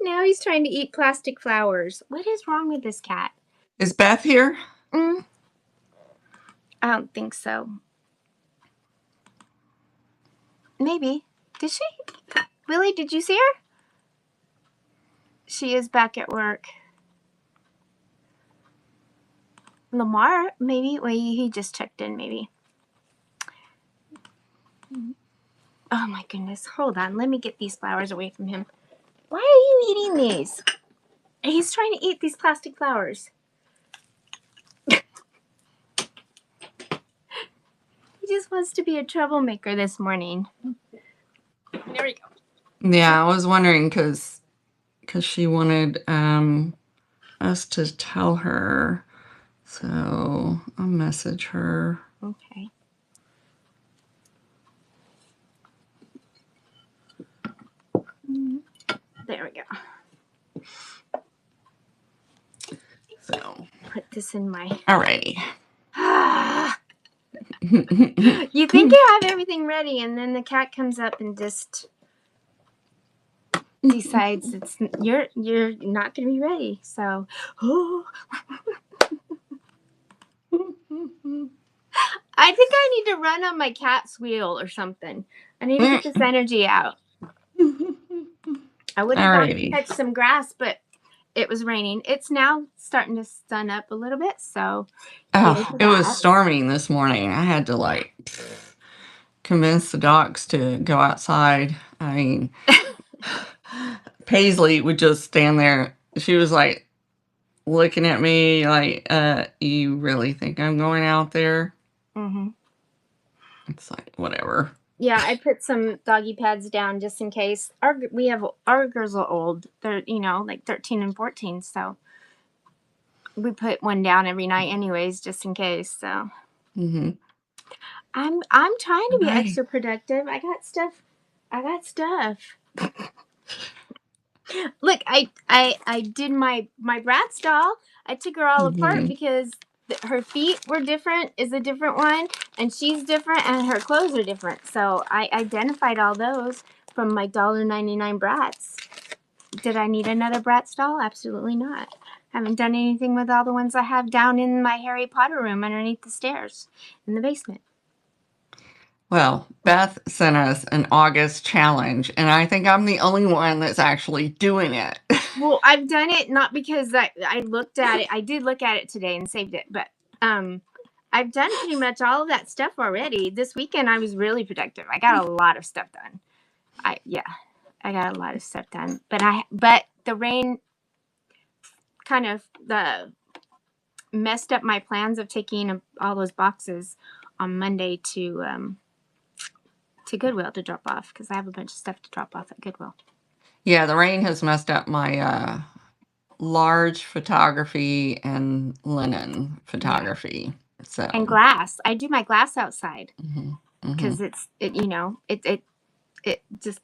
Now he's trying to eat plastic flowers. What is wrong with this cat? Is Beth here? I don't think so. Maybe. Did she? Willie, did you see her? She is back at work. Lamar, maybe. Wait, he just checked in, maybe. Oh my goodness. Hold on. Let me get these flowers away from him. Why are you eating these? He's trying to eat these plastic flowers. He just wants to be a troublemaker this morning. There we go. Yeah, I was wondering because she wanted us to tell her. So I'll message her. Okay. There we go. So Put this in my... alrighty. You think you have everything ready, and then the cat comes up and just decides you're not going to be ready. So, I think I need to run on my cat's wheel or something. I need to get this energy out. I would have gone to catch some grass, but it was raining. It's now starting to sun up a little bit, so. Oh, it was storming this morning. I had to convince the dogs to go outside. I mean, Paisley would just stand there. She was like looking at me like, you really think I'm going out there? Mm-hmm. It's like, whatever. Yeah, I put some doggy pads down just in case. Our girls are old. They're, like 13 and 14, so we put one down every night anyways, just in case. So I'm trying to be extra productive. I got stuff. Look, I did my Bratz doll. I took her all apart because her feet were different, is a different one, and she's different, and her clothes are different. So I identified all those from my $1.99 Bratz. Did I need another Bratz doll? Absolutely not. Haven't done anything with all the ones I have down in my Harry Potter room underneath the stairs in the basement. Well, Beth sent us an August challenge, and I think I'm the only one that's actually doing it. Well, I've done it not because I looked at it. I did look at it today and saved it, but I've done pretty much all of that stuff already. This weekend I was really productive. I got a lot of stuff done. I got a lot of stuff done. But the rain kind of messed up my plans of taking all those boxes on Monday to Goodwill to drop off because I have a bunch of stuff to drop off at Goodwill. Yeah, the rain has messed up my large photography and linen photography. Yeah. So and glass. I do my glass outside because it just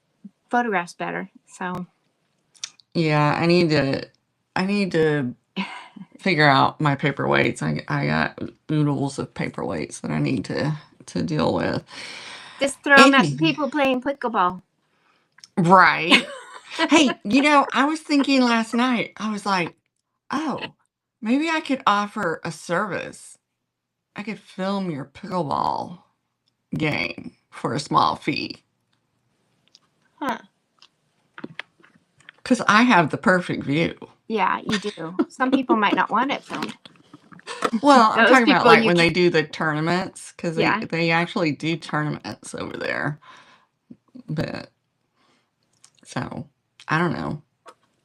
photographs better. So yeah, I need to figure out my paperweights. I got oodles of paperweights that I need to deal with. Just throw them at people playing pickleball. Right. Hey, I was thinking last night, I was like, oh, maybe I could offer a service. I could film your pickleball game for a small fee. Huh. Because I have the perfect view. Yeah, you do. Some people might not want it filmed. Well, I'm talking about when they do the tournaments, because Yeah. they actually do tournaments over there. But, so, I don't know.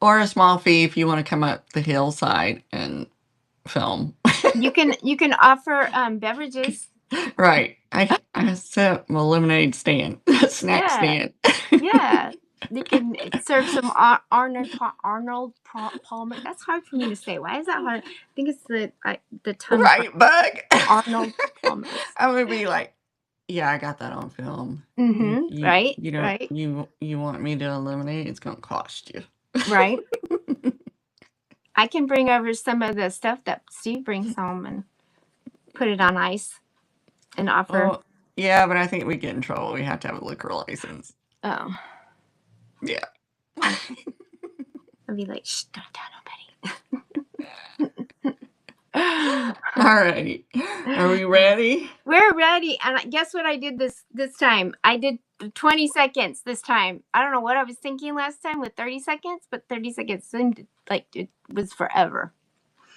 Or a small fee if you want to come up the hillside and film. You can offer beverages. Right. I set up my lemonade stand, snack stand. Yeah. You can serve some Arnold Palmer. That's hard for me to say. Why is that hard? I think it's the tongue. Right, bug. Arnold Palmer. I'm gonna be like, yeah, I got that on film. Right. Right. You want me to eliminate? It's gonna cost you. Right. I can bring over some of the stuff that Steve brings home and put it on ice and offer. Well, yeah, but I think we get in trouble. We have to have a liquor license. Oh. Yeah. I'd be like, shh, don't tell All nobody. right. Are we ready? We're ready. And guess what I did this time? I did 20 seconds this time. I don't know what I was thinking last time with 30 seconds, but 30 seconds seemed like it was forever.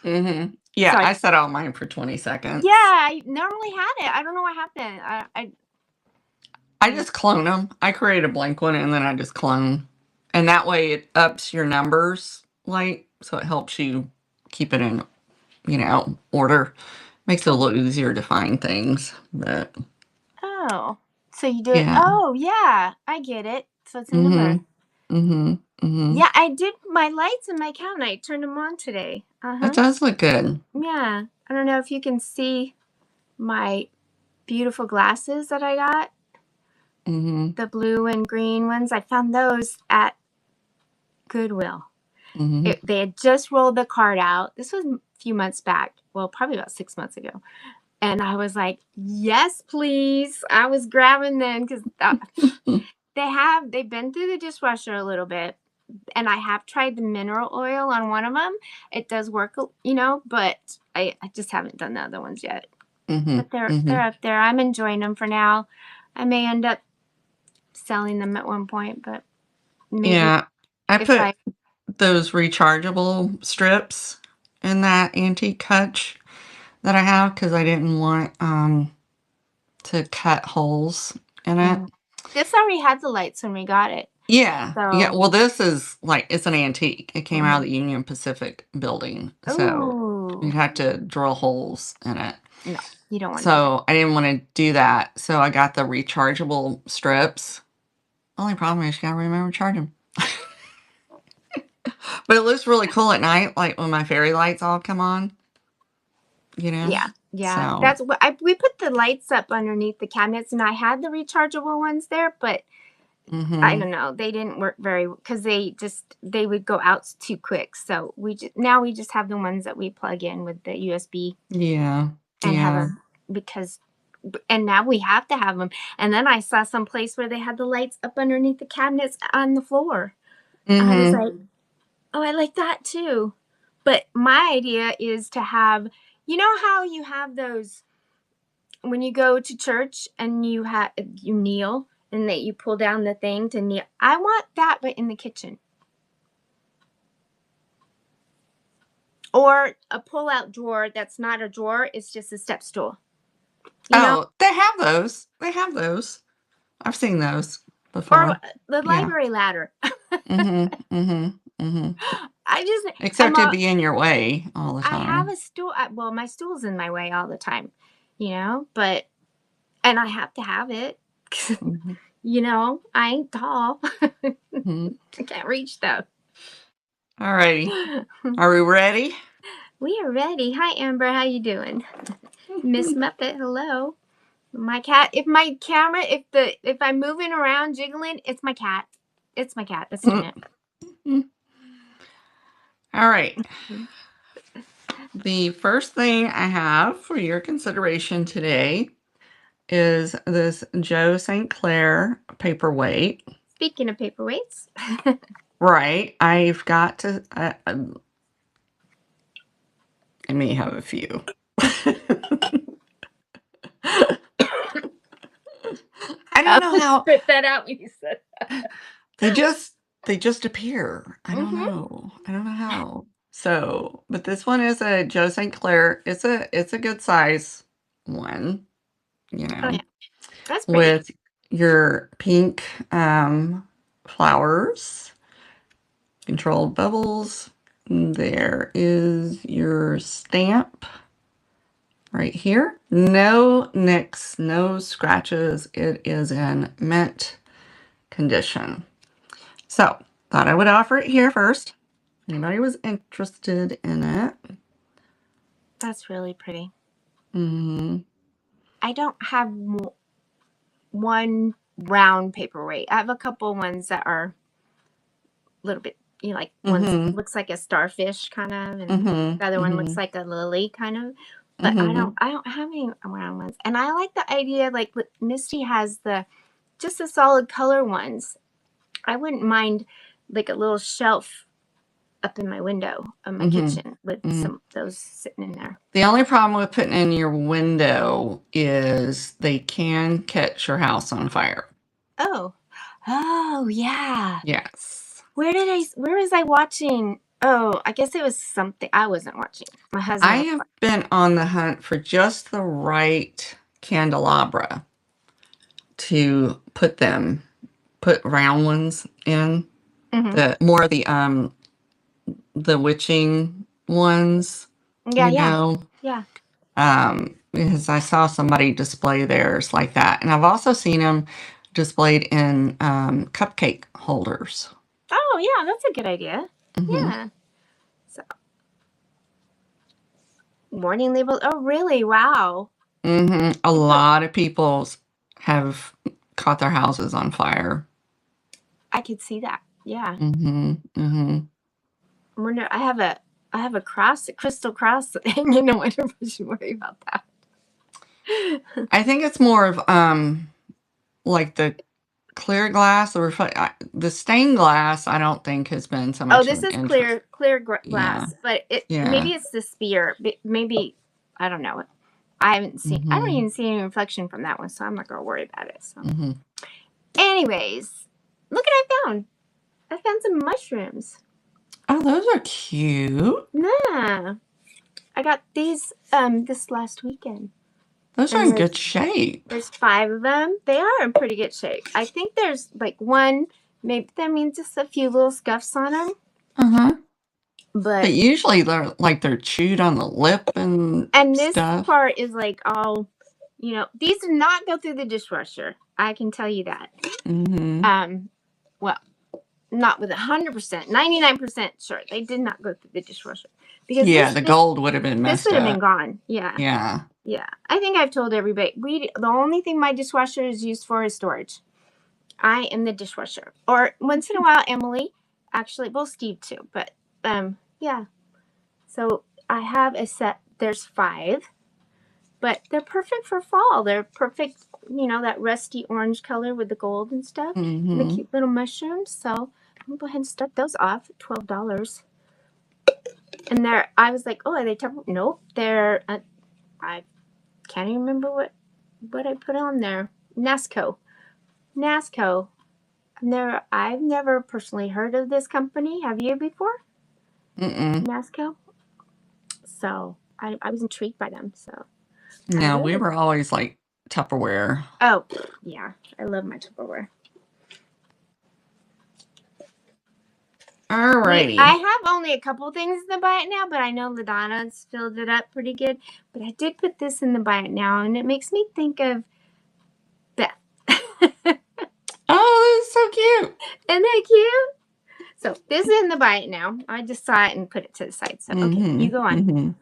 Mm-hmm. So Yeah, I set all mine for 20 seconds. yeah, I normally had it. I don't know what happened. I just clone them. I create a blank one and then I just clone. And that way it ups your numbers, like, so it helps you keep it in, order. Makes it a little easier to find things. But Oh, so you do it. yeah. Oh, yeah, I get it. So it's a number. Mm-hmm. Mm-hmm. Mm-hmm. Yeah, I did my lights in my account. I turned them on today. That does look good. Yeah. I don't know if you can see my beautiful glasses that I got. Mm-hmm. The blue and green ones. I found those at Goodwill. Mm-hmm. They had just rolled the card out. This was a few months back. Well, probably about 6 months ago. And I was like, yes, please. I was grabbing them because they've been through the dishwasher a little bit. And I have tried the mineral oil on one of them. It does work, but I just haven't done the other ones yet. Mm-hmm. But they're Mm-hmm. up there. I'm enjoying them for now. I may end up selling them at one point, but maybe Yeah. I if I put those rechargeable strips in that antique hutch that I have because I didn't want to cut holes in it. This already had the lights when we got it. Yeah. Yeah. So Well, this is like, it's an antique. It came out of the Union Pacific building. So you'd have to drill holes in it. No, you don't want to do that. So I didn't want to do that. So I got the rechargeable strips. Only problem is you gotta remember to charge them. But it looks really cool at night, like when my fairy lights all come on. Yeah. So. That's what we put the lights up underneath the cabinets, and I had the rechargeable ones there, but I don't know, they didn't work very because they would go out too quick. So we just have the ones that we plug in with the USB. Yeah. And Yeah. and now we have to have them. And then I saw some place where they had the lights up underneath the cabinets on the floor. I was like, oh, I like that too. But my idea is to have, you know how you have those when you go to church and you kneel and that you pull down the thing to kneel. I want that, but in the kitchen. Or a pull-out drawer that's not a drawer, it's just a step stool. They have those. They have those. I've seen those before. Or the library ladder. Except it'd be in your way all the time. I have a stool. Well, my stool's in my way all the time, but, and I have to have it. I ain't tall. I can't reach stuff. All righty. Are we ready? We are ready. Hi, Amber. How you doing? Miss Muppet, hello. My cat. If my camera, if I'm moving around, jiggling, it's my cat. It's my cat that's doing it. All right. The first thing I have for your consideration today is this Joe St. Clair paperweight. Speaking of paperweights. Right. I've got to... I may have a few. I don't know how. Spit that out when you said that. They just appear. I don't know. I don't know how. So, but this one is a Joe St. Clair. It's a good size one, Oh, yeah. That's pretty. with your pink flowers, controlled bubbles. There is your stamp right here. No nicks, no scratches. It is in mint condition. So, thought I would offer it here first. Anybody was interested in it. That's really pretty. I don't have one round paperweight. I have a couple ones that are a little bit, one looks like a starfish kind of, and the other one looks like a lily kind of. But I don't have any round ones. And I like the idea, like Misty has just the solid color ones. I wouldn't mind like a little shelf up in my window of my kitchen with some of those sitting in there. The only problem with putting in your window is they can catch your house on fire. Oh, yeah. Yes. Where was I watching? Oh, I guess it was something I wasn't watching. My husband. I have been on the hunt for just the right candelabra to put round ones in. The more of the witching ones. Yeah. Because I saw somebody display theirs like that. And I've also seen them displayed in cupcake holders. Oh, yeah, that's a good idea. Yeah. So, warning labels. Oh, really? Wow. A lot of people have caught their houses on fire. I could see that. Yeah. I wonder. I have a cross, a crystal cross. I wonder if I should worry about that. I think it's more of like the clear glass, the stained glass. I don't think has been so much. Oh, this is clear glass, but maybe it's the spear. Maybe I don't know. I haven't seen. I don't even see any reflection from that one, so I'm not gonna worry about it. So, anyways, look what I found. I found some mushrooms. Oh, those are cute. Yeah, I got these this last weekend. Those are in good shape. There's 5 of them. They are in pretty good shape. I think there's like one, maybe that means just a few little scuffs on them. But usually they're chewed on the lip and this stuff. part is like all, these do not go through the dishwasher. I can tell you that. Well, not with 100%, 99% sure they did not go through the dishwasher because the gold would have been messed up. This would have been gone. Yeah. I think I've told everybody the only thing my dishwasher is used for is storage. I am the dishwasher, or once in a while Emily. Actually, well, Steve too. But yeah. So I have a set. There's 5, but they're perfect for fall. They're perfect. That rusty orange color with the gold and stuff. And the cute little mushrooms. So I'm gonna go ahead and start those off at $12. And I was like, oh, are they tough? Nope, they're. I can't even remember what I put on there. Nasco. I've never personally heard of this company. Have you before? Nasco. So I was intrigued by them. So no, we were always like Tupperware. Oh yeah, I love my Tupperware. Alrighty. I have only a couple things in the buy it now, but I know LaDonna's filled it up pretty good. But I did put this in the buy it now, and it makes me think of Beth. Oh, that's so cute. Isn't that cute? So this is in the buy it now. I just saw it and put it to the side. So okay, you go on.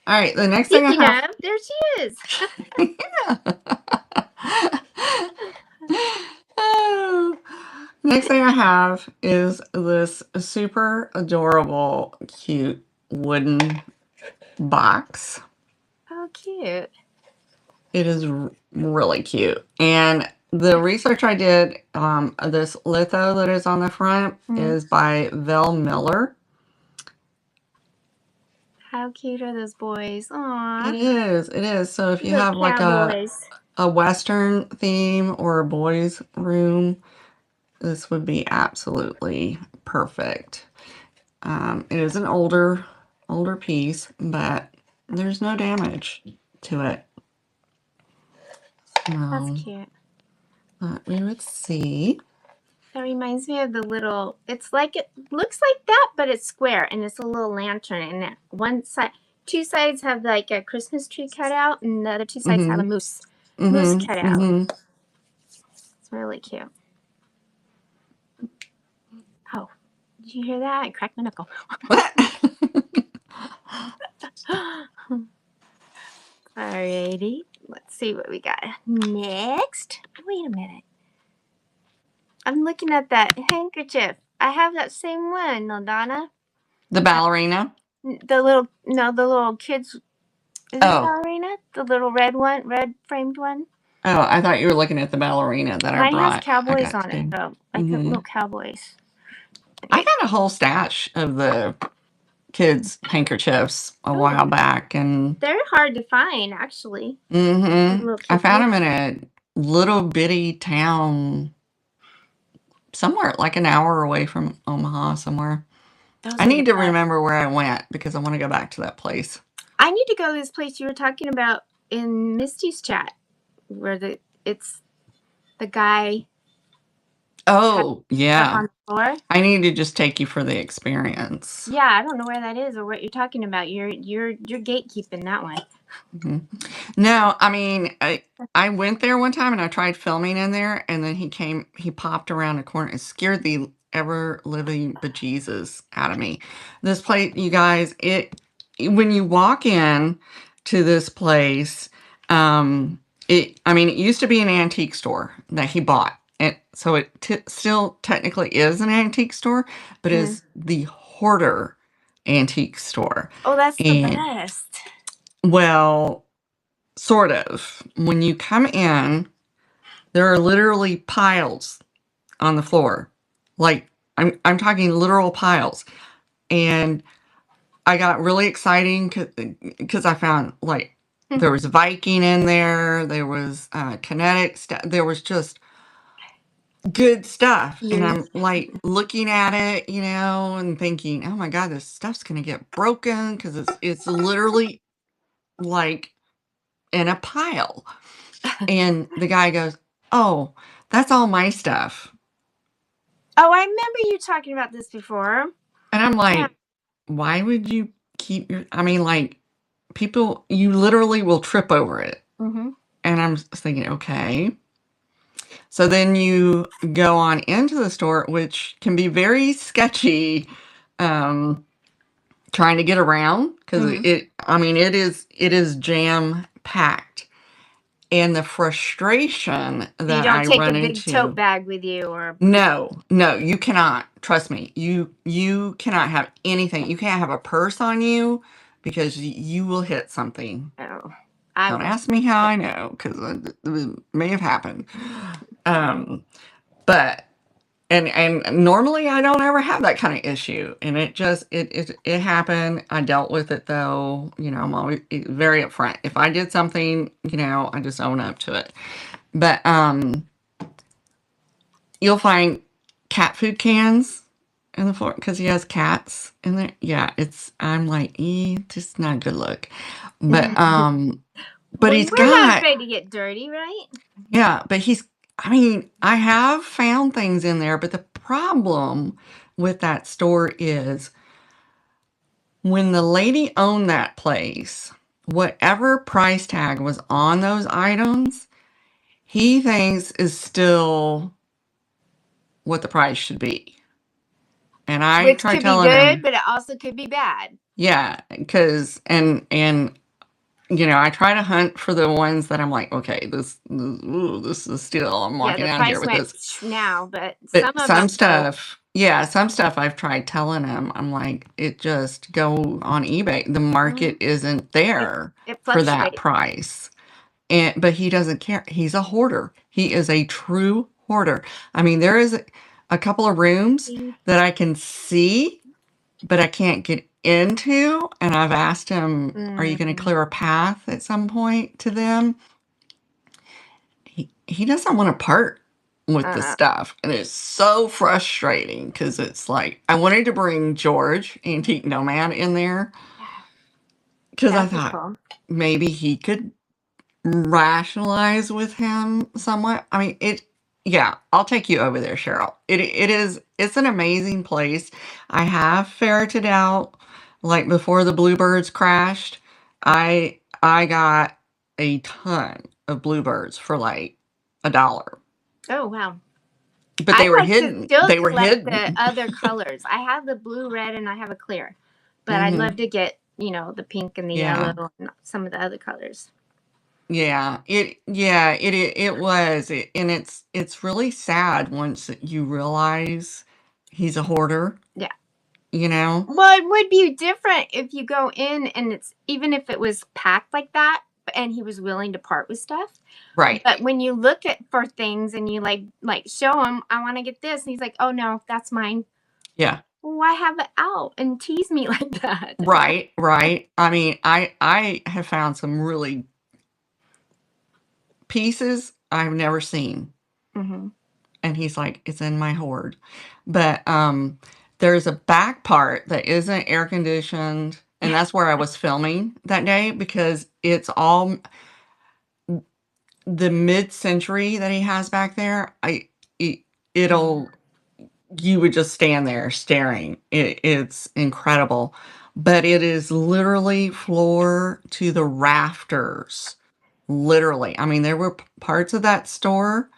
All right, the next thing I have. There she is. Next thing I have is this super adorable, cute wooden box. Oh, cute. It is really cute. And the research I did, this litho that is on the front is by Vel Miller. How cute are those boys? Aww. It is. So if you have like a Western theme or a boys' room, this would be absolutely perfect. It is an older piece, but there's no damage to it. So, that's cute. We would see. That reminds me of the little, it looks like that, but it's square, and it's a little lantern, and one side, 2 sides have like a Christmas tree cut out, and the other 2 sides have a moose cut out. It's really cute. Oh, did you hear that? I cracked my knuckle. Alrighty, let's see what we got next. Wait a minute. I'm looking at that handkerchief. I have that same one, LaDonna. The ballerina? The little kids. Is it ballerina? The little red framed one? Oh, I thought you were looking at the ballerina that I brought. Mine has cowboys on it, though. Like the little cowboys. I got a whole stash of the kids' handkerchiefs a while back, and they're hard to find, actually. I found them in a little bitty town somewhere like an hour away from Omaha somewhere. I need to remember where I went because I want to go back to that place. I need to go to this place you were talking about in Misty's chat, where it's the guy. Oh, yeah. On the floor. I need to just take you for the experience. Yeah, I don't know where that is or what you're talking about. You're gatekeeping that one. No, I mean, I went there one time and I tried filming in there, and then he popped around the corner and scared the ever living bejesus out of me. This place, you guys, when you walk in to this place, I mean, it used to be an antique store that he bought. And so it still technically is an antique store, but is the hoarder antique store. Oh, that's the best. Well, sort of. When you come in, there are literally piles on the floor. Like, I'm talking literal piles. And I got really exciting because I found, like, there was Viking in there. There was kinetic stuff. There was just good stuff. And I'm, like, looking at it, you know, and thinking, oh, my God, this stuff's going to get broken because it's literally, like, in a pile. And the guy goes, oh, that's all my stuff. Oh, I remember you talking about this before. And I'm like, why would you keep your, I mean, like, people, you literally will trip over it. And I'm thinking, okay. So then you go on into the store, which can be very sketchy, trying to get around because it is jam packed. And the frustration that I run into. You don't take a big tote bag with you, or no, you cannot. Trust me, you cannot have anything. You can't have a purse on you because you will hit something. Oh, don't ask me how I know because it may have happened. But and normally I don't ever have that kind of issue, and it happened. I dealt with it though. You know, I'm always very upfront. If I did something, you know, I just own up to it. But you'll find cat food cans in the floor because he has cats in there. Yeah, I'm like, just not a good look. But but he's we're not afraid to get dirty, right? Yeah, but I mean, I have found things in there, but the problem with that store is when the lady owned that place, whatever price tag was on those items, he thinks is still what the price should be. And I try telling him, which could be good, but it also could be bad. Yeah, because and you know, I try to hunt for the ones that I'm like, okay, this is still, I'm walking out here with this now, but some stuff, some stuff I've tried telling him, I'm like, it just go on eBay. The market isn't there for that price. But he doesn't care. He's a hoarder. He is a true hoarder. I mean, there is a couple of rooms that I can see, but I can't get into. And I've asked him, are you going to clear a path at some point to them? He doesn't want to part with the stuff. And it's so frustrating because it's like, I wanted to bring George, Antique Nomad, in there because I thought maybe he could rationalize with him somewhat. I mean, yeah, I'll take you over there, Sheryl. It's an amazing place. I have ferreted out, like before the bluebirds crashed, I got a ton of bluebirds for like $1. Oh, wow. But they were hidden. They were hidden. The other colors. I have the blue, red, and I have a clear. But I'd love to get, you know, the pink and the yellow and some of the other colors. Yeah, it was, and it's really sad once you realize he's a hoarder. Yeah. You know? Well, it would be different if you go in and even if it was packed like that and he was willing to part with stuff. Right. But when you look for things and you like show him, I want to get this, and he's like, oh no, that's mine. Yeah. Why have it out and tease me like that? Right, right. I mean, I have found some really pieces I've never seen. Mm-hmm. And he's like, "It's in my hoard." But, there's a back part that isn't air conditioned, and that's where I was filming that day because it's all the mid-century that he has back there. It it'll you would just stand there staring. It's incredible, but it is literally floor to the rafters. Literally. I mean, there were parts of that store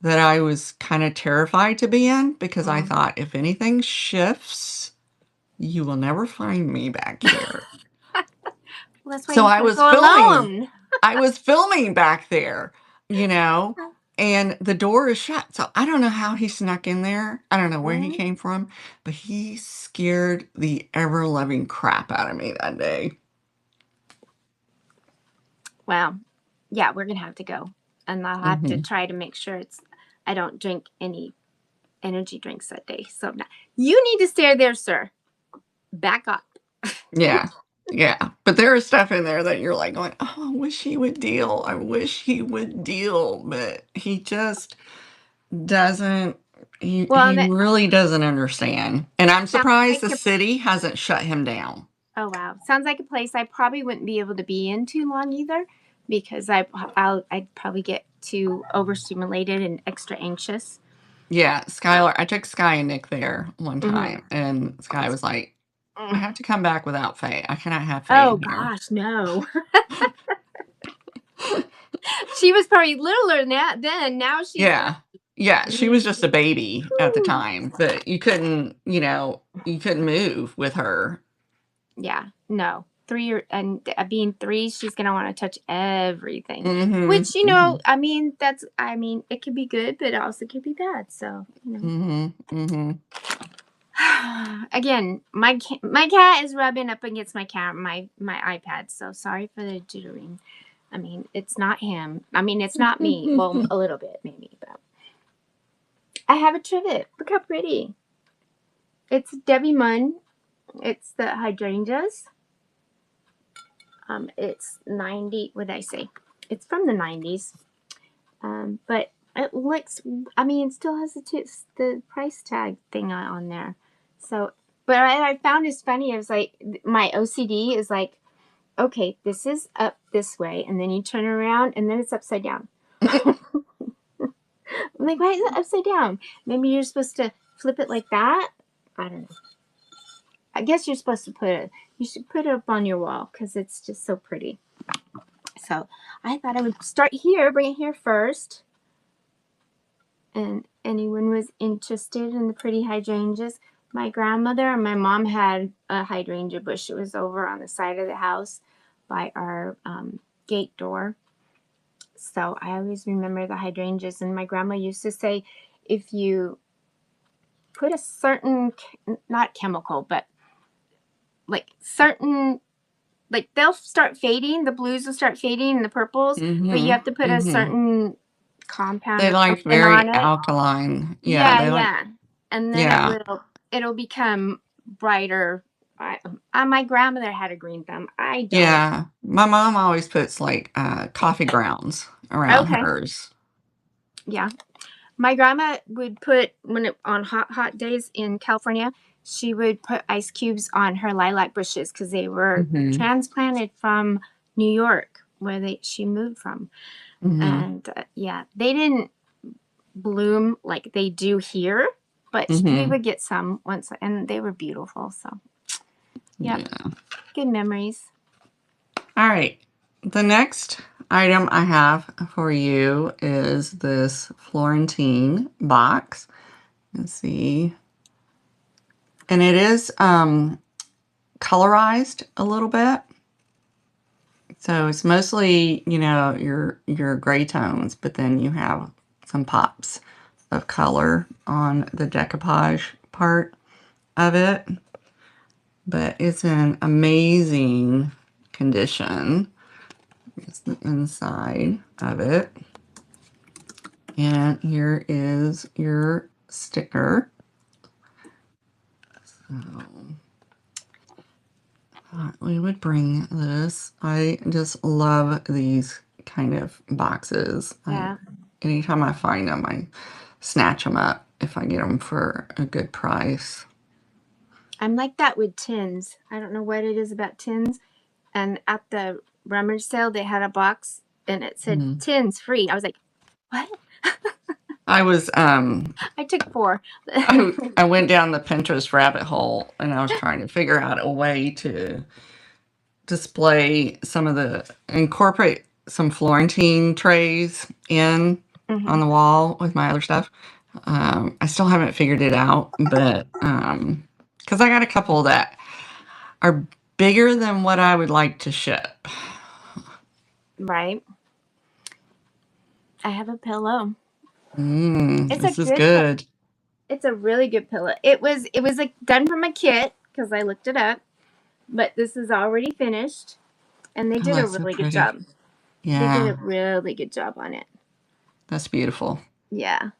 that I was kind of terrified to be in because I Mm. thought if anything shifts, you will never find me back here. Well, that's why So you I can't was go filming. alone. I was filming back there, you know, and the door is shut. So I don't know how he snuck in there. I don't know where he Mm. came from, but he scared the ever loving crap out of me that day. Well, yeah, we're gonna have to go, and I'll have to Hmm. try to make sure I don't drink any energy drinks that day. So now, you need to stay there, sir. Back up. Yeah. Yeah. But there is stuff in there that you're like going, oh, I wish he would deal. I wish he would deal. But he just doesn't, Well, he that really doesn't understand. And I'm sounds surprised like the city hasn't shut him down. oh wow, sounds like a place I probably wouldn't be able to be in too long either, because I'd probably get too overstimulated and extra anxious. Yeah. Skylar, I took Sky and Nick there one Mm-hmm. time, and Sky was like, I have to come back without Faye. I cannot have Faye Oh in here. gosh, no. She was probably littler than that then. Now she's like, Yeah. Yeah, she was just a baby at the whew. time, but you couldn't, you couldn't move with her. Yeah, no. Being 3, she's gonna want to touch everything. Mhm, Which mhm, I mean, it could be good, but it also could be bad. So mhm, mhm. again, my cat is rubbing up against my iPad. So sorry for the jittering. I mean, it's not him. I mean, it's not me. Well, a little bit maybe, but I have a trivet. Look how pretty. It's Debbie Munn. It's the hydrangeas. It's 90. What did I say? It's from the 90s. But it looks. I mean, it still has the price tag thing on there. So, but I found is funny. It was like my OCD is like, okay, this is up this way, and then you turn around, and then it's upside down. I'm like, why is it upside down? Maybe you're supposed to flip it like that. I don't know. I guess you're supposed to you should put it up on your wall because it's just so pretty. So I thought I would start here, bring it here first. And anyone was interested in the pretty hydrangeas, my grandmother and my mom had a hydrangea bush. It was over on the side of the house by our gate door. So I always remember the hydrangeas. And my grandma used to say, if you put a certain, not chemical, but like certain, like they'll start fading, the blues will start fading and the purples, but you Mhm, have to put a mhm. certain compound They or like something on very it. alkaline. Yeah, Yeah, they like yeah. And then yeah, it'll become brighter. My grandmother had a green thumb. I don't. yeah. My mom always puts, like, coffee grounds around Okay. hers. Yeah. My grandma would put on hot days in California, she would put ice cubes on her lilac bushes because they were Mhm, transplanted from New York where she moved from. mhm, And yeah, they didn't bloom like they do here, but we mhm. would get some once and they were beautiful. So, yep. Yeah. Good memories. Alright. The next item I have for you is this Florentine box. Let's see. And it is, colorized a little bit. So it's mostly, your gray tones, but then you have some pops of color on the decoupage part of it. But it's in amazing condition. It's the inside of it. And here is your sticker. thought we would bring this. I just love these kind of boxes. Yeah. Anytime I find them, I snatch them up if I get them for a good price. I'm like that with tins. I don't know what it is about tins. And at the rummage sale, they had a box and it said tins free. I was like, what? I was I took 4. I went down the Pinterest rabbit hole and I was trying to figure out a way to display incorporate some Florentine trays in on the wall with my other stuff. I still haven't figured it out, but because I got a couple that are bigger than what I would like to ship. Right. I have a pillow. This is good. It's a really good pillow. It was like done from a kit because I looked it up, but this is already finished, and they did a really good job. Yeah, they did a really good job on it. That's beautiful. Yeah.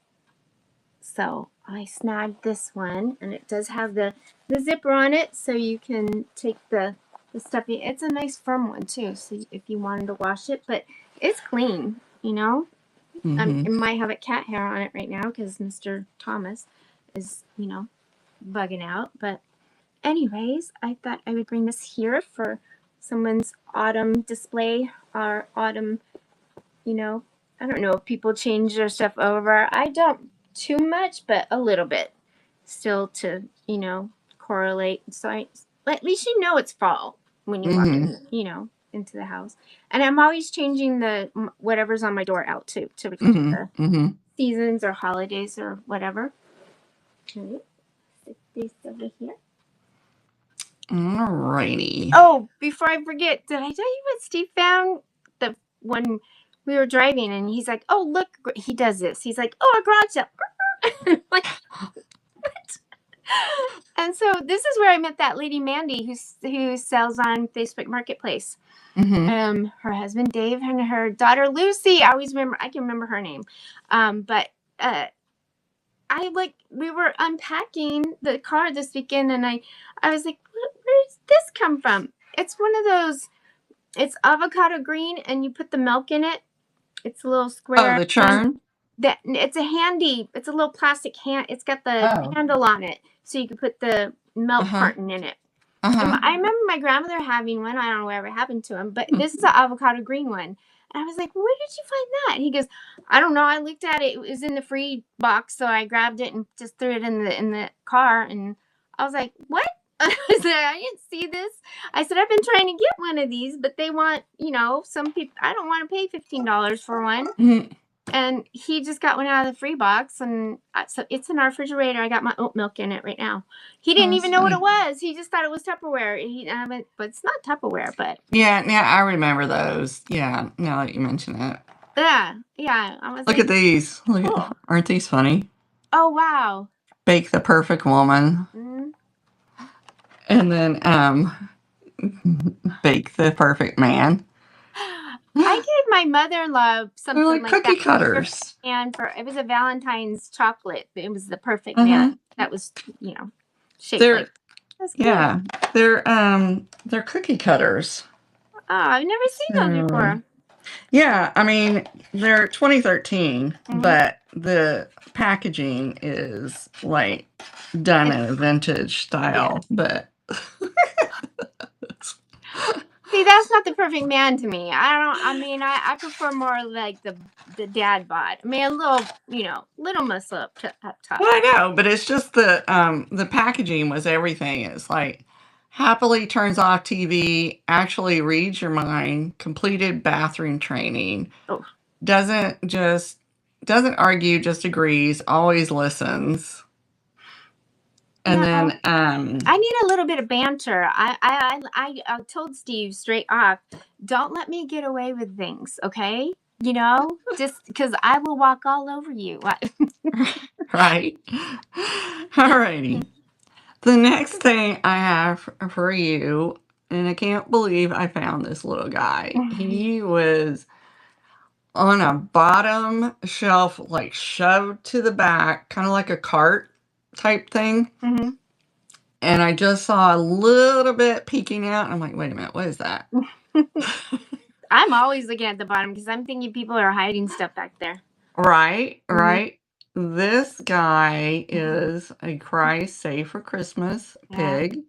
So I snagged this one, and it does have the zipper on it, so you can take the stuffing. It's a nice firm one too. So if you wanted to wash it, but it's clean, you know. It might have a cat hair on it right now because Mr. Thomas is, bugging out. But anyways, I thought I would bring this here for someone's autumn display or autumn, I don't know if people change their stuff over. I don't too much, but a little bit still to, correlate. So at least it's fall when you walk in, into the house. And I'm always changing the whatever's on my door out too to reflect the seasons or holidays or whatever. Okay. Stick these over here. Alrighty. Oh, before I forget, did I tell you what Steve found when we were driving? And he's like, "Oh, look!" He does this. He's like, "Oh, a garage sale." Like, what? And so this is where I met that lady Mandy who sells on Facebook Marketplace. Her husband Dave and her daughter Lucy. I can remember her name. But we were unpacking the car this weekend, and I was like, where does this come from? It's one of those. It's avocado green, and you put the milk in it. It's a little square. Oh, the churn. It's a little plastic hand. It's got the handle on it, so you can put the milk carton in it. I remember my grandmother having one. I don't know whatever happened to him, but this is an avocado green one. And I was like, where did you find that? He goes, I don't know. I looked at it. It was in the free box, so I grabbed it and just threw it in the car. And I was like, what? I said, I didn't see this. I said, I've been trying to get one of these, but they want, some people. I don't want to pay $15 for one. And he just got one out of the free box, and so it's in our refrigerator. I got my oat milk in it right now. He didn't even know what it was. He just thought it was Tupperware. But it's not Tupperware. But yeah, I remember those. Yeah, now that you mention it. Yeah. I was Look at these. Aren't these funny? Oh wow! Bake the perfect woman, and then bake the perfect man. I gave my mother-in-law something like cookie that. Cutters. And it was a Valentine's chocolate. It was the perfect man. That was, shaped like. Yeah, they're cookie cutters. Oh, I've never seen those before. Yeah, I mean they're 2013, but the packaging is like done in a vintage style. But see, that's not the perfect man to me. I prefer more like the dad bod. I mean, a little muscle up top. Well, I know, but it's just the packaging was everything. It's like happily turns off TV, actually reads your mind, completed bathroom training, doesn't argue, just agrees, always listens. And then I need a little bit of banter. I told Steve straight off, don't let me get away with things, okay? Just because I will walk all over you. Right. Alrighty. The next thing I have for you, and I can't believe I found this little guy. He was on a bottom shelf, like shoved to the back, kind of like a cart type thing. And I just saw a little bit peeking out. And I'm like, wait a minute, what is that? I'm always looking at the bottom because I'm thinking people are hiding stuff back there. Right, right. This guy is a Christ Save for Christmas pig.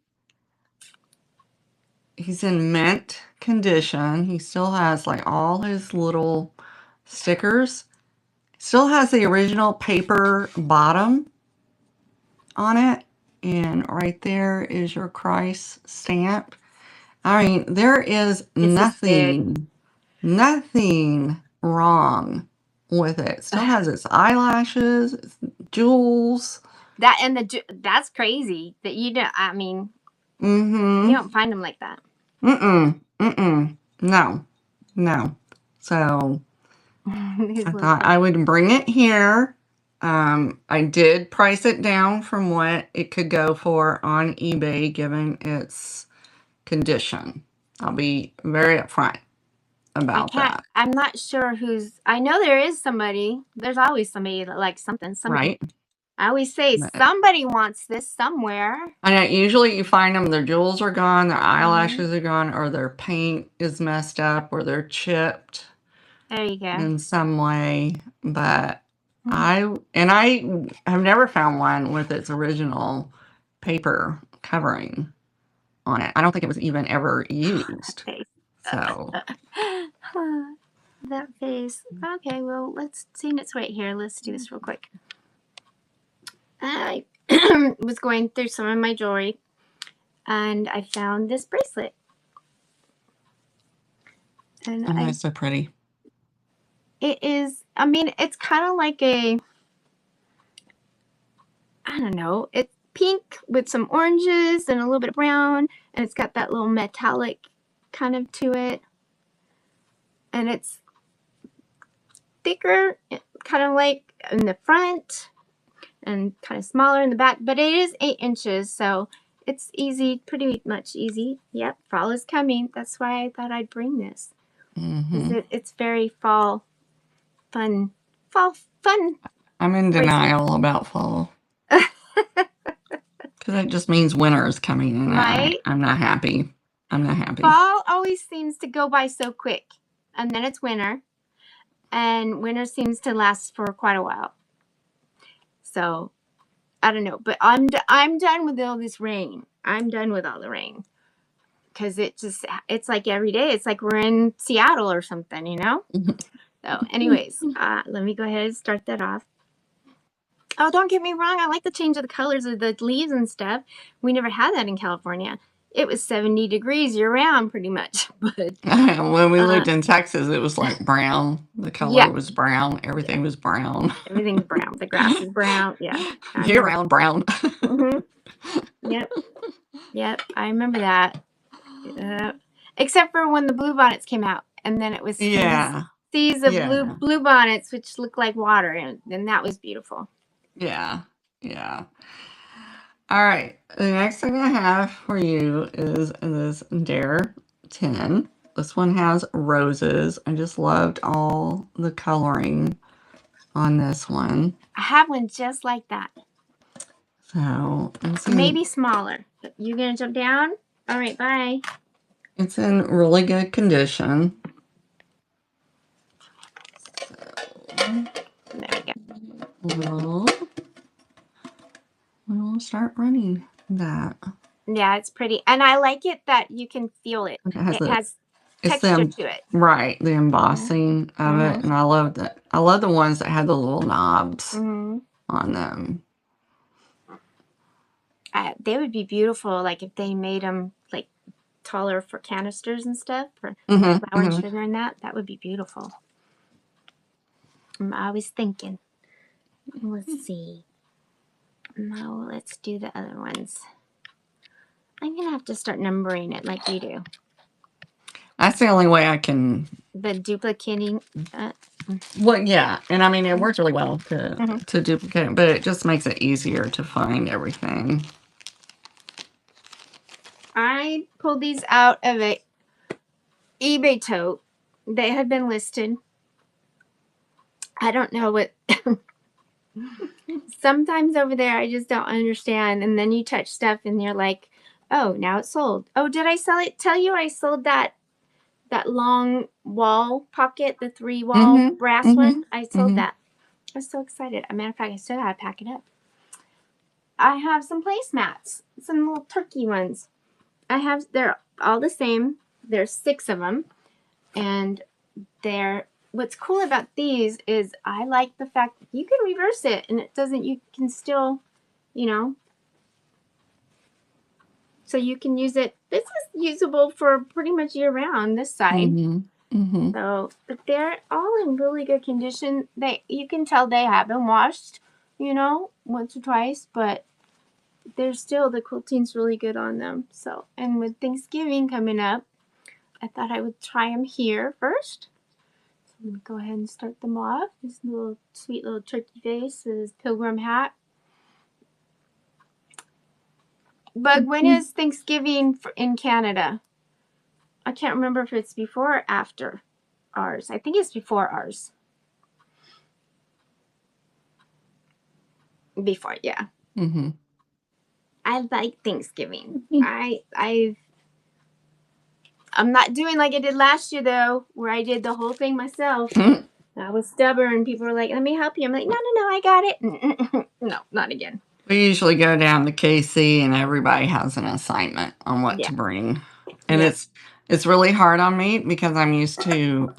He's in mint condition. He still has like all his little stickers. Still has the original paper bottom on it. And right there is your Christ stamp. I mean, there is nothing wrong with it. Still has its eyelashes, its jewels. That's crazy that you don't. I mean, you don't find them like that. No. So I thought I would bring it here. I did price it down from what it could go for on eBay given its condition. I'll be very upfront about that. I'm not sure who's. I know there is somebody. There's always somebody that likes something. Right. I always say somebody wants this somewhere. I know usually you find them, their jewels are gone, their eyelashes are gone, or their paint is messed up, or they're chipped. There you go. In some way, but I have never found one with its original paper covering on it. I don't think it was even ever used. So that face. Okay, well, let's see. It's right here. Let's do this real quick. I was going through some of my jewelry, and I found this bracelet. And it's so pretty. It is. I mean, it's kind of like I don't know. It's pink with some oranges and a little bit of brown, and it's got that little metallic kind of to it, and it's thicker, kind of like in the front and kind of smaller in the back, but it is 8 inches, so it's easy, pretty much easy. Yep, fall is coming. That's why I thought I'd bring this. It's very fall fun. I'm in denial about fall. Because it just means winter is coming, and right? I'm not happy. Fall always seems to go by so quick, and then it's winter, and winter seems to last for quite a while. So, I don't know, but I'm done with all this rain. I'm done with all the rain, because it's like every day. It's like we're in Seattle or something, you know. So, anyways, let me go ahead and start that off. Oh, don't get me wrong. I like the change of the colors of the leaves and stuff. We never had that in California. It was 70 degrees year-round, pretty much. But when we lived in Texas, it was like brown. The color was brown. Everything was brown. Everything's brown. The grass is brown. Yeah. Year-round brown. Yep. I remember that. Except for when the bluebonnets came out, and then it was seas of bluebonnets, which looked like water, and that was beautiful. Yeah. All right. The next thing I have for you is this Dare 10. This one has roses. I just loved all the coloring on this one. I have one just like that. So, maybe smaller. You gonna jump down? All right, bye. It's in really good condition. So, there we go. We'll start running that. Yeah, it's pretty. And I like it that you can feel it. It has texture to it. Right, the embossing of it. And I love that. I love the ones that have the little knobs on them. They would be beautiful, like if they made them like taller for canisters and stuff for flour and sugar and that would be beautiful. I was thinking. Let's see. No, let's do the other ones. I'm gonna have to start numbering it like you do. That's the only way I can. The duplicating. Well, yeah, and I mean it works really well to duplicate it, but it just makes it easier to find everything. I pulled these out of a eBay tote. They had been listed. I don't know what Sometimes over there, I just don't understand. And then you touch stuff, and you're like, "Oh, now it's sold." Oh, did I sell it? Tell you I sold that long wall pocket, the 3-wall Mhm. brass one. Mhm. I sold Mhm. that. I was so excited. As a matter of fact, I still gotta pack it up. I have some placemats, some little turkey ones. They're all the same. There's 6 of them, and they're. What's cool about these is I like the fact that you can reverse it, and it doesn't. You can still, you know, so you can use it. This is usable for pretty much year round. This side. Mhm. Mhm. So, but they're all in really good condition. You can tell they have been washed, once or twice, but they're still the quilting's really good on them. So, and with Thanksgiving coming up, I thought I would try them here first. So I'm gonna go ahead and start them off. This little sweet little turkey face with his pilgrim hat. Bug, when is Thanksgiving in Canada? I can't remember if it's before or after ours. I think it's before ours. Before, yeah. Mhm. I like Thanksgiving. I'm not doing like I did last year though, where I did the whole thing myself. I was stubborn. People were like, "Let me help you." I'm like, "No, no, no, I got it." No, not again. We usually go down to KC and everybody has an assignment on what Yeah, to bring. And yeah. it's really hard on me because I'm used to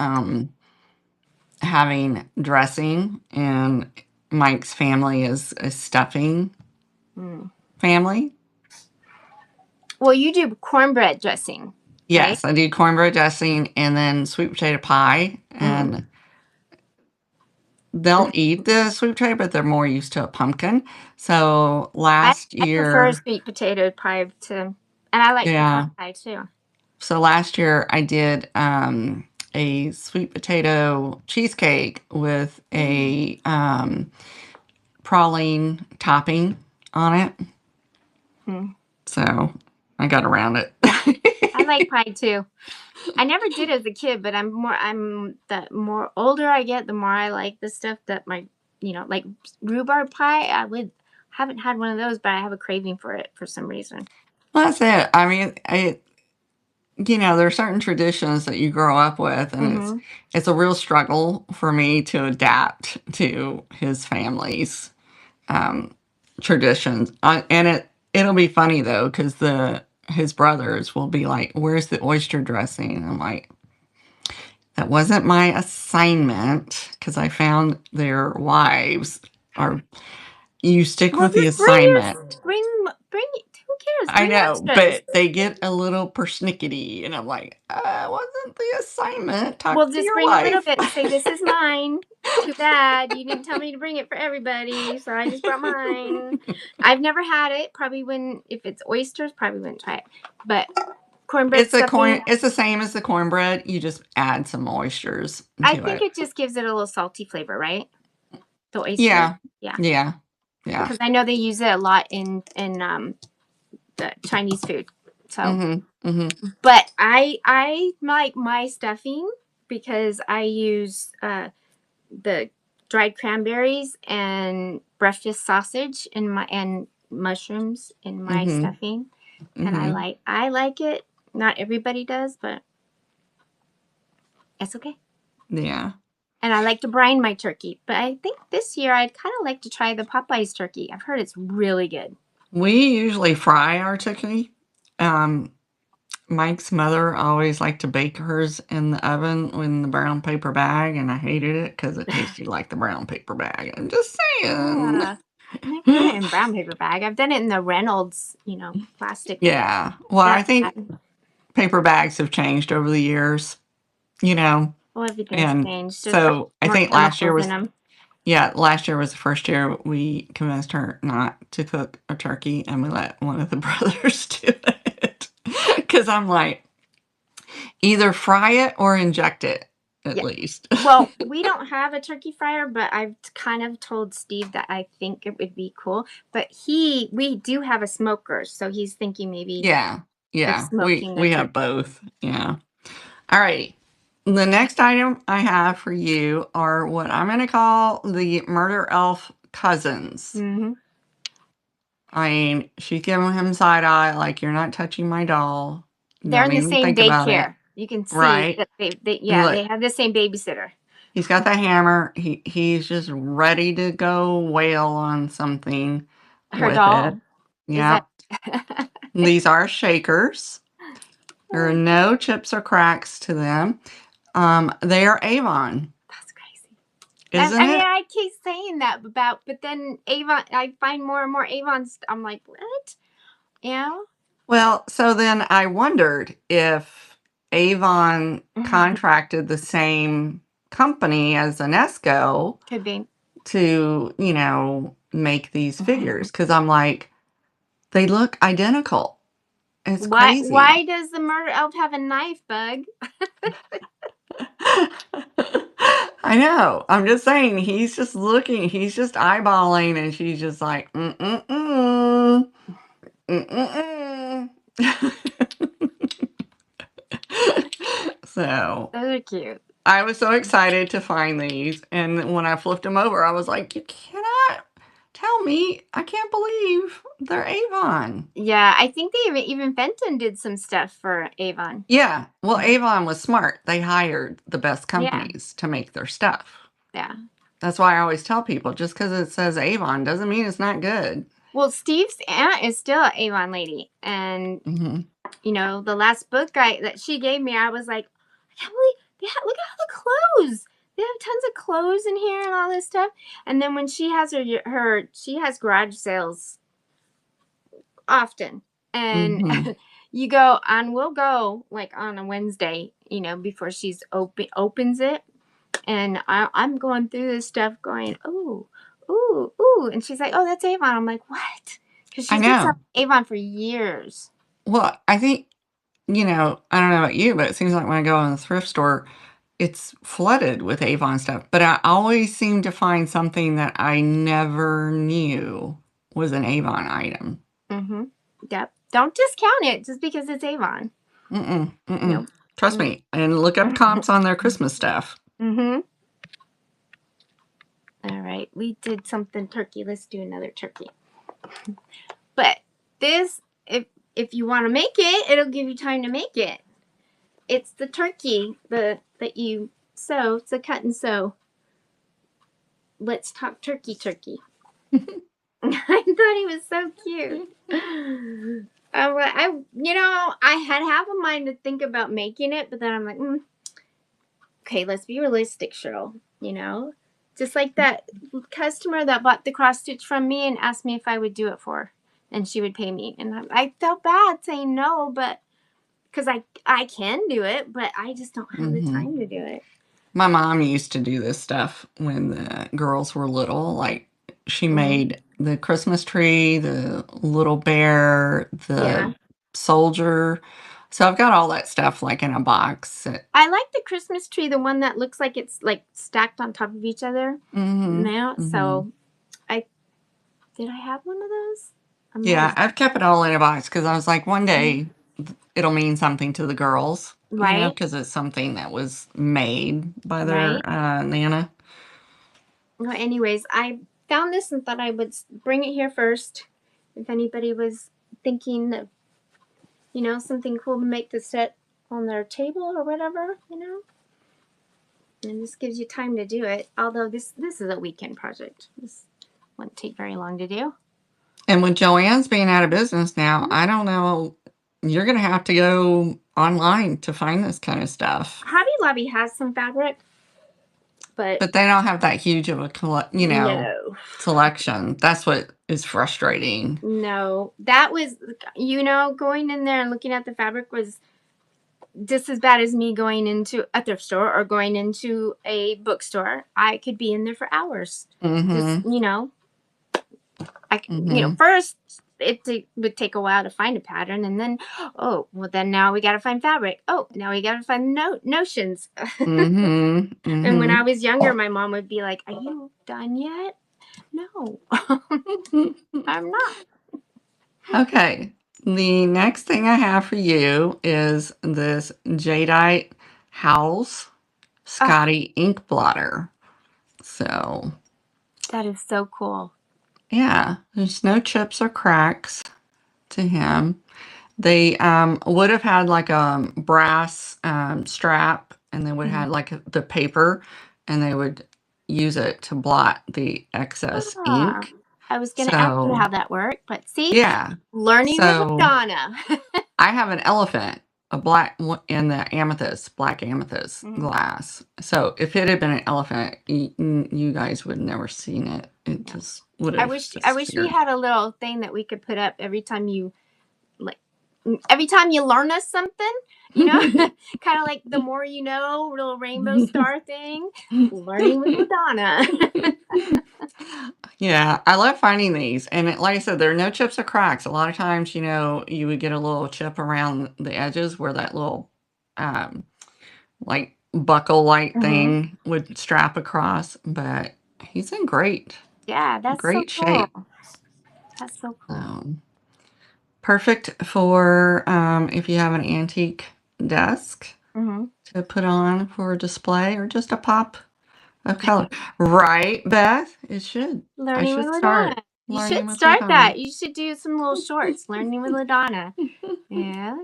having dressing, and Mike's family is a stuffing Mm. family. Well, you do cornbread dressing, right? Yes, I do cornbread dressing and then sweet potato pie, Mm. and they'll eat the sweet potato, but they're more used to a pumpkin. So last I prefer year, sweet potato pie and I like pecan yeah. pie too. So last year I did a sweet potato cheesecake with Mm. a praline topping on it. Mm. So I got around Yeah, I like it. pie too. I never did as a kid, but the more older I get, the more I like the stuff that like rhubarb pie. Haven't had one of those, but I have a craving for it for some reason. That's it. I mean, there are certain traditions that you grow up with, and Mm-hmm. it's a real struggle for me to adapt to his family's um, traditions. And it'll be funny though, because the his brothers will be like, "Where's the oyster dressing?" And I'm like, "That wasn't my assignment," because I found their wives are. You stick Well, with the just assignment. bring it. Who cares? I Bring know, extras. but they get a little persnickety, and I'm like, wasn't the assignment. Well, Talk to just your bring a little wife. bit and say this is mine. Too bad you didn't tell me to bring it for everybody, so I just brought mine. I've never had it. Probably wouldn't if it's oysters. Probably wouldn't try it. But cornbread stuffing, It's the same as the cornbread. You just add some oysters I to think it. it just gives it a little salty flavor, right? The oyster. Yeah, Yeah. yeah, yeah. Because I know they use it a lot in the Chinese food. So, Mhm, mhm, but I like my stuffing because I use the dried cranberries and breakfast sausage and mushrooms in my mhm, stuffing, and mhm. I like it. Not everybody does, but it's okay. Yeah. And I like to brine my turkey. But I think this year I'd kind of like to try the Popeyes turkey. I've heard it's really good. We usually fry our turkey. Um, Mike's mother always liked to bake hers in the oven in the brown paper bag, and I hated it because it tasted like the brown paper bag. I'm just saying. I've never done it in brown paper bag. I've done it in the Reynolds, plastic. Yeah. Well, I That think bag. paper bags have changed over the years, you know, Well, everything's and changed. There's probably so I more think last year chemicals in was, them. yeah, last year was the first year we convinced her not to cook a turkey, and we let one of the brothers do it. Because I'm like, either fry it or inject it, at Yeah. least. Well, we don't have a turkey fryer, but I've kind of told Steve that I think it would be cool. But we do have a smoker, so he's thinking maybe Yeah, of yeah, smoking the we have turkey. both. Yeah. All right. The next item I have for you are what I'm going to call the Murder Elf cousins. Mm-hmm. I mean, she's giving him side eye, like, you're not touching my doll. They're Not in the even same think about it. daycare. You can see Right? that they And look, they have the same babysitter. he's got the hammer. He's just ready to go wail on something Her with it. doll. Is that? Yep. These are shakers. There are no chips or cracks to them. They are Avon. That's crazy. Isn't I mean, it? I keep saying that but then Avon, I find more and more Avons. I'm like, what? You know? Well, so then I wondered if Avon contracted the same company as Enesco Could be. to, make these figures. Because I'm like, they look identical. It's Why? crazy. Why does the murder elf have a knife, Bug? I know. I'm just saying, he's just looking, he's just eyeballing, and she's just like, mm-mm-mm. Mm-mm-mm. So Those are cute. I was so excited to find these, and when I flipped them over, I was like, you cannot tell me. I can't believe they're Avon. Yeah, I think they even Fenton did some stuff for Avon. Yeah, well, Avon was smart. They hired the best Yeah. companies to make their stuff. Yeah. That's why I always tell people, just because it says Avon doesn't mean it's not good. Well, Steve's aunt is still an Avon lady, and the last book that she gave me, I was like, I can't believe look at all the clothes. They have tons of clothes in here and all this stuff. And then when she has she has garage sales often, and you go on. We'll go like on a Wednesday, before she's opens it, and I'm going through this stuff, going, ooh, ooh, ooh, and she's like, oh, that's Avon. I'm like, what? Because I she's been selling know. Avon for years. Well, I think, I don't know about you, but it seems like when I go in the thrift store, it's flooded with Avon stuff. But I always seem to find something that I never knew was an Avon item. Mm-hmm. Yep. Don't discount it just because it's Avon. Mm-mm, mm-mm. Nope. Trust me, and look up comps on their Christmas stuff. Mm-hmm. All right. We did something turkey. Let's do another turkey. But this, if you want to make it, it'll give you time to make it. It's the turkey that you sew. It's a cut and sew. Let's talk turkey. I thought he was so cute. I had half a mind to think about making it, but then I'm like, okay, let's be realistic, Sheryl. Just like that customer that bought the cross stitch from me and asked me if I would do it for her, and she would pay me, and I felt bad saying no, but because I can do it, but I just don't have the time to do it. My mom used to do this stuff when the girls were little. Like, she made the Christmas tree, the little bear, the soldier. So I've got all that stuff like in a box. I like the Christmas tree, the one that looks like it's like stacked on top of each other. Now, so did I have one of those? Yeah, I've kept it all in a box because I was like, one day it'll mean something to the girls, right? because it's something that was made by their Nana. Well, anyways, I found this and thought I would bring it here first. If anybody was thinking of, something cool to make to set on their table or whatever, And this gives you time to do it. Although this is a weekend project. This won't take very long to do. And with Joann's being out of business now, I don't know. You're going to have to go online to find this kind of stuff. Hobby Lobby has some fabric, but they don't have that huge of a no selection. That's what is frustrating. No, that was going in there and looking at the fabric was just as bad as me going into a thrift store or going into a bookstore. I could be in there for hours. Just, first it would take a while to find a pattern, and then then now we got to find fabric. Oh, now we got to find notions. And when I was younger, my mom would be like, "Are you done yet?" No, I'm not. Okay. The next thing I have for you is this Jadeite House Scotty ink blotter. So That is so cool. Yeah, there's no chips or cracks to him. They would have had like a brass strap, and they would have had like the paper, and they would use it to blot the excess Ah, ink. I was going to ask you So, how that worked, but see, yeah. learning with So LaDonna. I have an elephant, a black in the amethyst, black amethyst glass. So if it had been an elephant, you guys would have never seen it. It just would I have wish we disappeared. had a little thing that we could put up every time you learn us something, kind of like the more you know, little rainbow star thing. Learning with LaDonna. Yeah, I love finding these. And like I said, there are no chips or cracks. A lot of times, you would get a little chip around the edges where that little, like buckle-like thing would strap across. But he's in Yeah, that's so great cool. shape. That's so cool. Perfect for if you have an antique desk to put on for a display or just a pop of color. Right, Beth? It should. I Learning with should LaDonna. start You learning should with start LaDonna. that. You should do some little shorts. Learning with LaDonna. Yeah,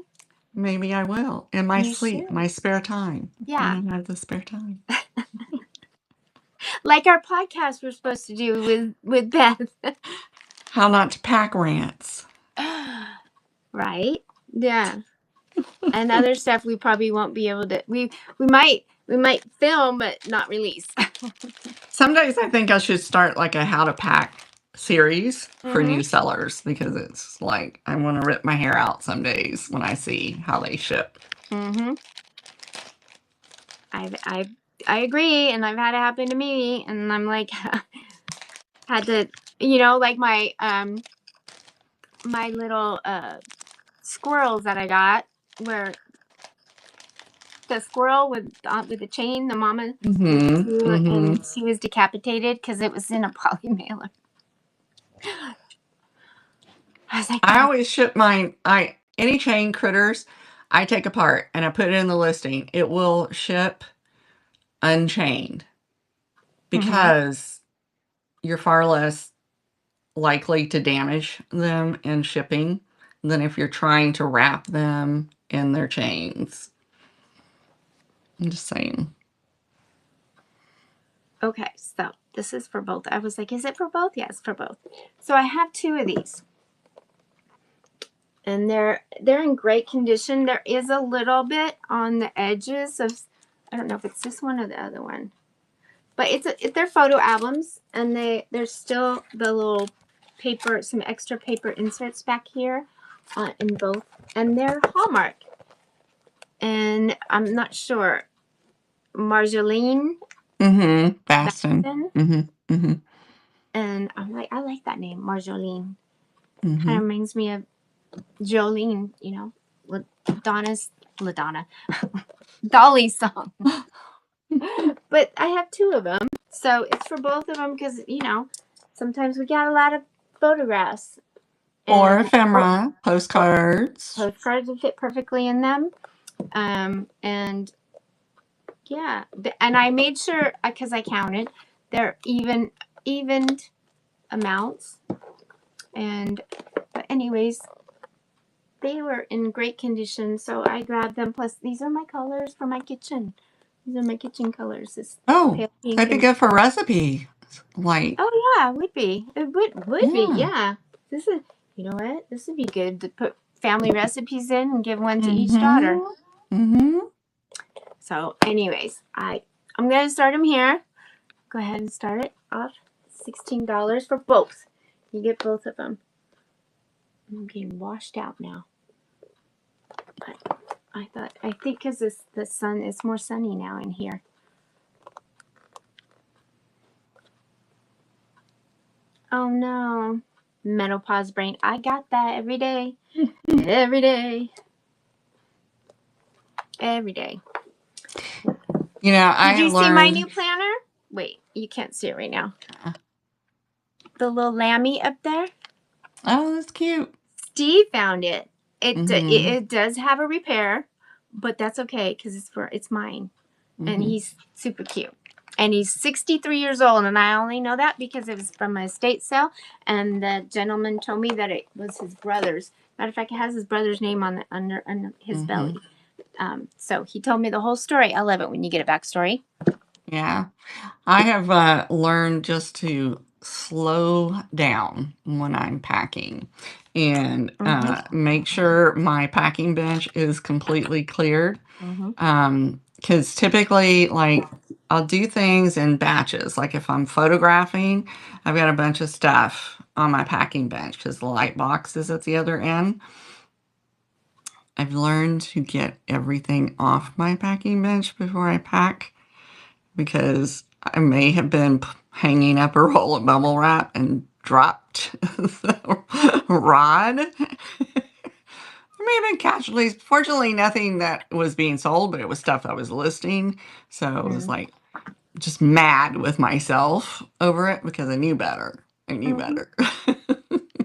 Maybe I will in my you sleep, should. my spare time, Yeah, when I have the spare time. like our podcast we're supposed to do with Beth. How not to pack rants. Right? Yeah. And other stuff we probably won't be able to. We might film but not release. Some days I think I should start like a how to pack series for new sellers because it's like I want to rip my hair out some days when I see how they ship. I agree, and I've had it happen to me, and I'm like, had to, like my little squirrels that I got, where the squirrel with the chain, the mama, and she was decapitated because it was in a poly mailer. I was like, I always ship mine. Any chain critters, I take apart and I put it in the listing. It will ship unchained because you're far less likely to damage them in shipping than if you're trying to wrap them in their chains. I'm just saying. okay, so this is for both. I was like, is it for both? Yes, for both. So I have 2 of these. And they're in great condition. There is a little bit on the edges of, I don't know if it's this one or the other one, but they're photo albums, and there's still the little paper, some extra paper inserts back here in both, and they're Hallmark. And I'm not sure, Marjolaine. Bastin. And I'm like, I like that name, Marjolaine. Kind of reminds me of Jolene, LaDonna, Dolly's song. But I have 2 of them, so it's for both of them because sometimes we got a lot of photographs Or ephemera, postcards. Postcards would fit perfectly in them, and yeah, and I made sure because I counted they're evened amounts, but anyways, they were in great condition, so I grabbed them. Plus, these are my colors for my kitchen. These are my kitchen colors. This pale pink. That'd be good for recipe. Oh yeah, would be. It would be. Yeah. This is. You know what? This would be good to put family recipes in and give one to each daughter. So, anyways, I'm gonna start them here. Go ahead and start it off. $16 for both. You get both of them. I'm getting washed out now. But I think because the sun is more sunny now in here. Oh no. Menopause brain. I got that every day. Every day. Every day. I Did you learned. see my new planner? Wait, you can't see it right now. The little lammy up there. Oh, that's cute. Steve found it. It does have a repair, but that's okay because it's mine, and he's super cute. And he's 63 years old, and I only know that because it was from a estate sale, and the gentleman told me that it was his brother's. Matter of fact, it has his brother's name on under his belly. So he told me the whole story. I love it when you get a backstory. Yeah. I have learned just to slow down when I'm packing and make sure my packing bench is completely cleared. Because typically, like, I'll do things in batches. Like if I'm photographing, I've got a bunch of stuff on my packing bench because the light box is at the other end. I've learned to get everything off my packing bench before I pack because I may have been hanging up a roll of bubble wrap and dropped the rod. There may have been casualties. Fortunately, nothing that was being sold, but it was stuff I was listing. So I was like just mad with myself over it because I knew better. I knew better.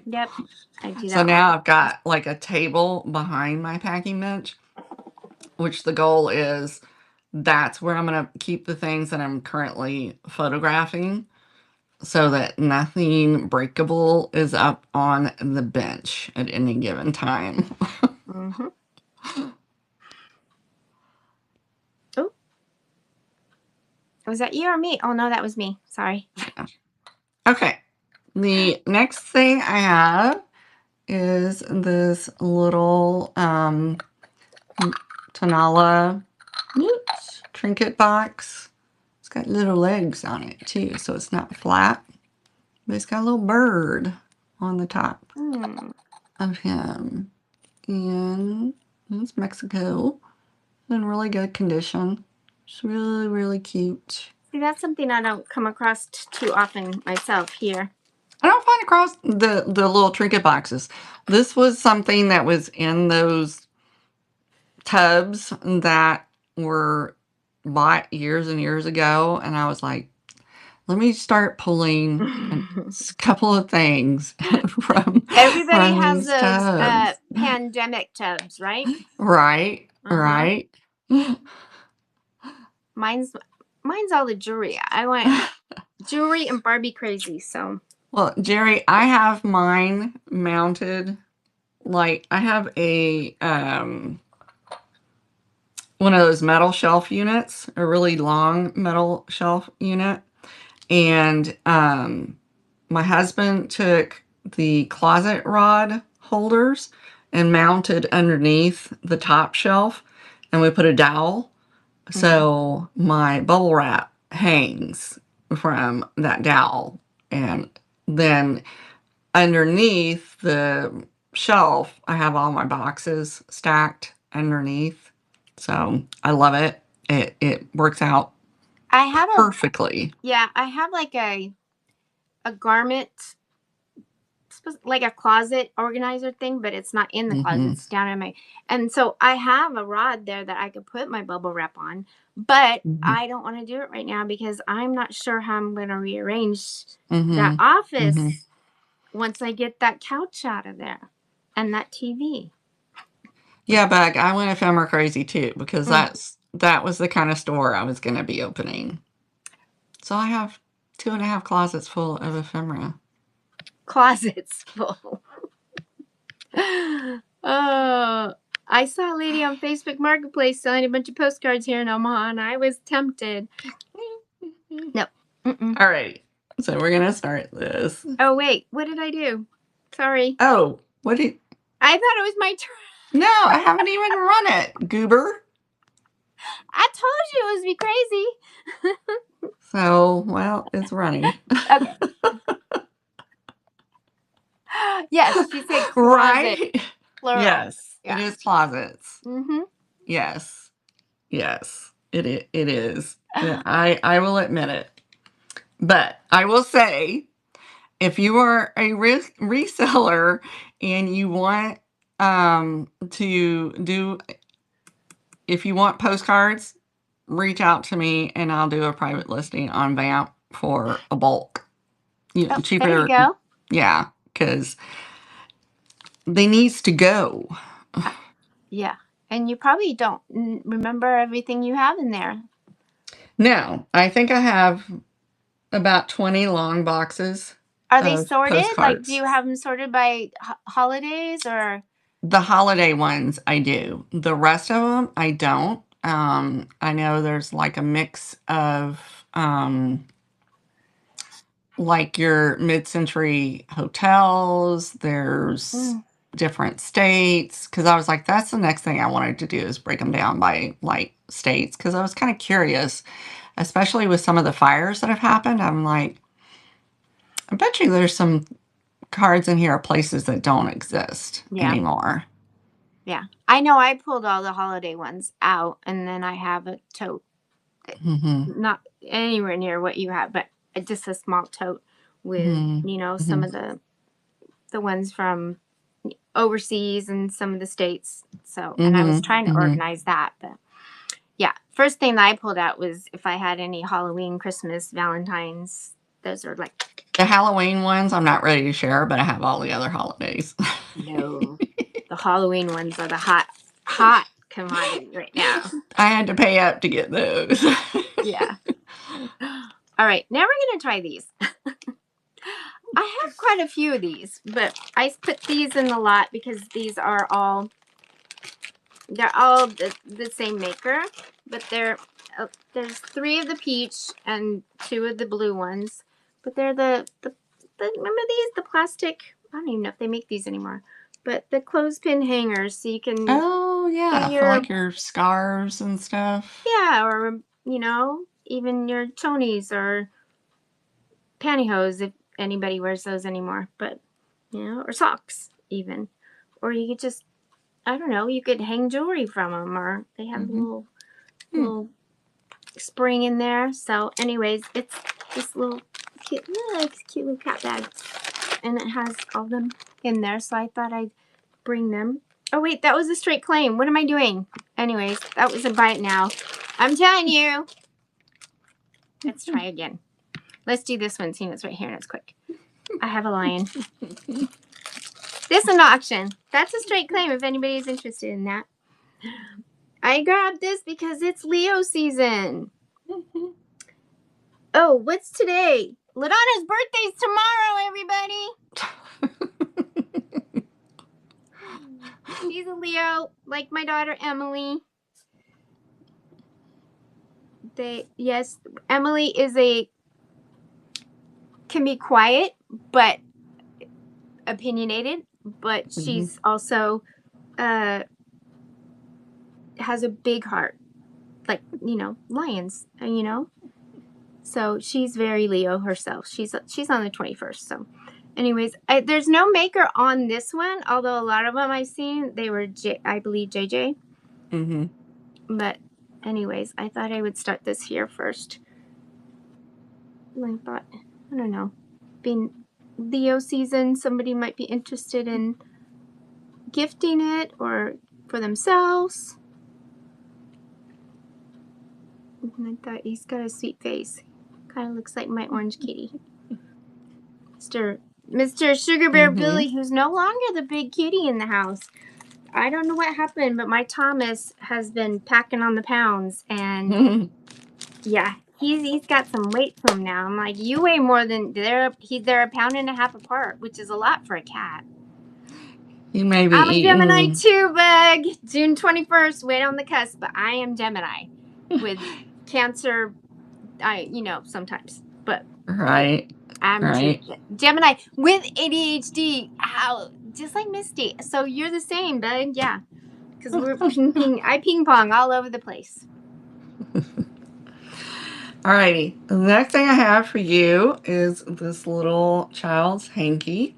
Yep. I do that. So now I've got like a table behind my packing bench, which the goal is that's where I'm going to keep the things that I'm currently photographing so that nothing breakable is up on the bench at any given time. Oh, was that you or me? Oh, no, that was me. Sorry. Yeah. Okay. The next thing I have is this little Tanala trinket box. It's got little legs on it too, so it's not flat. But it's got a little bird on the top of him. And it's Mexico. In really good condition. It's really, really cute. See, that's something I don't come across too often myself here. I don't find across the little trinket boxes. This was something that was in those tubs that were bought years and years ago. And I was like, let me start pulling a couple of things from Everybody has these those tubs. pandemic tubs, right? Right, right. Mine's all the jewelry. I want jewelry and Barbie crazy. So, well, Jerry, I have mine mounted. Like I have a one of those metal shelf units, a really long metal shelf unit, and my husband took the closet rod holders and mounted underneath the top shelf, and we put a dowel. So my bubble wrap hangs from that dowel. And then underneath the shelf, I have all my boxes stacked underneath. So I love it. It works out I have perfectly. I have like a garment, like a closet organizer thing, but it's not in the closet. It's down in my, and so I have a rod there that I could put my bubble wrap on, but I don't want to do it right now because I'm not sure how I'm going to rearrange that office once I get that couch out of there and that TV. Yeah, Bug, I went ephemera crazy too because that was the kind of store I was going to be opening. So I have 2.5 closets full of ephemera. Closets full. Oh, I saw a lady on Facebook Marketplace selling a bunch of postcards here in Omaha, and I was tempted. No. All right. So we're going to start this. Oh, wait. What did I do? Sorry. Oh, what did... I thought it was my turn. No, I haven't even run it, goober. I told you it was be crazy. So, well, it's running. Okay. Yes, she said closet. Right? Plural. Yes, it is closets. Yes. Yes, it is. I will admit it. But I will say, if you are a reseller and you want to do, if you want postcards, reach out to me and I'll do a private listing on VAMP for a bulk. Cheaper. There you go. Yeah, because they needs to go. Yeah. And you probably don't remember everything you have in there. No, I think I have about 20 long boxes Are they of sorted? Like, do postcards. you have them sorted by holidays or? The holiday ones I do. The rest of them I don't. I know there's like a mix of like your mid-century hotels, there's different states, because I was like, that's the next thing I wanted to do is break them down by like states, because I was kind of curious, especially with some of the fires that have happened. I'm like, I bet you there's some cards in here of places that don't exist Yeah. anymore. Yeah. I know I pulled all the holiday ones out, and then I have a tote. Mm-hmm. Not anywhere near what you have, but just a small tote with, Mm-hmm. some Mm-hmm. of the ones from overseas and some of the states. So, and I was trying to Mm-hmm. organize that, but yeah. First thing that I pulled out was if I had any Halloween, Christmas, Valentine's. Those are like The Halloween ones I'm not ready to share, but I have all the other holidays. no. The Halloween ones are the hot commodity right now. I had to pay up to get those. Yeah. All right, now we're gonna try these. I have quite a few of these, but I put these in the lot because these are all the same maker, but there's 3 of the peach and 2 of the blue ones, but they're the remember these, the plastic, I don't even know if they make these anymore, but the clothespin hangers, so you can Oh, yeah, hang for your, like your scarves and stuff. yeah, or even your chonies or pantyhose if anybody wears those anymore, but or socks even, or you could just, I don't know, you could hang jewelry from them, or they have a Mm-hmm. little spring in there. So, anyways, it's this little cute little cat bag, and it has all of them in there. So I thought I'd bring them. Oh wait, that was a straight claim. What am I doing? Anyways, that was a buy it now. I'm telling you. Let's try again. Let's do this one, seeing it's right here and it's quick. I have a lion. This an auction. That's a straight claim if anybody's interested in that. I grabbed this because it's Leo season. Oh, what's today? LaDonna's birthday's tomorrow, everybody. She's a Leo, like my daughter Emily. Emily can be quiet, but opinionated, but she's also has a big heart, like lions, So she's very Leo herself. She's on the 21st. So, anyways, there's no maker on this one, although a lot of them I've seen they were I believe JJ. Mm-hmm. But, anyways, I thought I would start this here first. I thought, I don't know, being Leo season, somebody might be interested in gifting it or for themselves. And I thought he's got a sweet face. Kind of looks like my orange kitty. Mr. Sugar Bear Billy, who's no longer the big kitty in the house. I don't know what happened, but my Thomas has been packing on the pounds, and yeah, he's got some weight to him now. I'm like, you weigh more than they're a pound and a half apart, which is a lot for a cat. You may be I'm a Gemini eating. too, Bug. June 21st, wait on the cusp, but I am Gemini with Cancer. Sometimes, but Right. I'm Right. Gemini with ADHD. Ow, just like Misty. So you're the same, Bug. Yeah, because we're I ping pong all over the place. Alrighty. The next thing I have for you is this little child's hanky.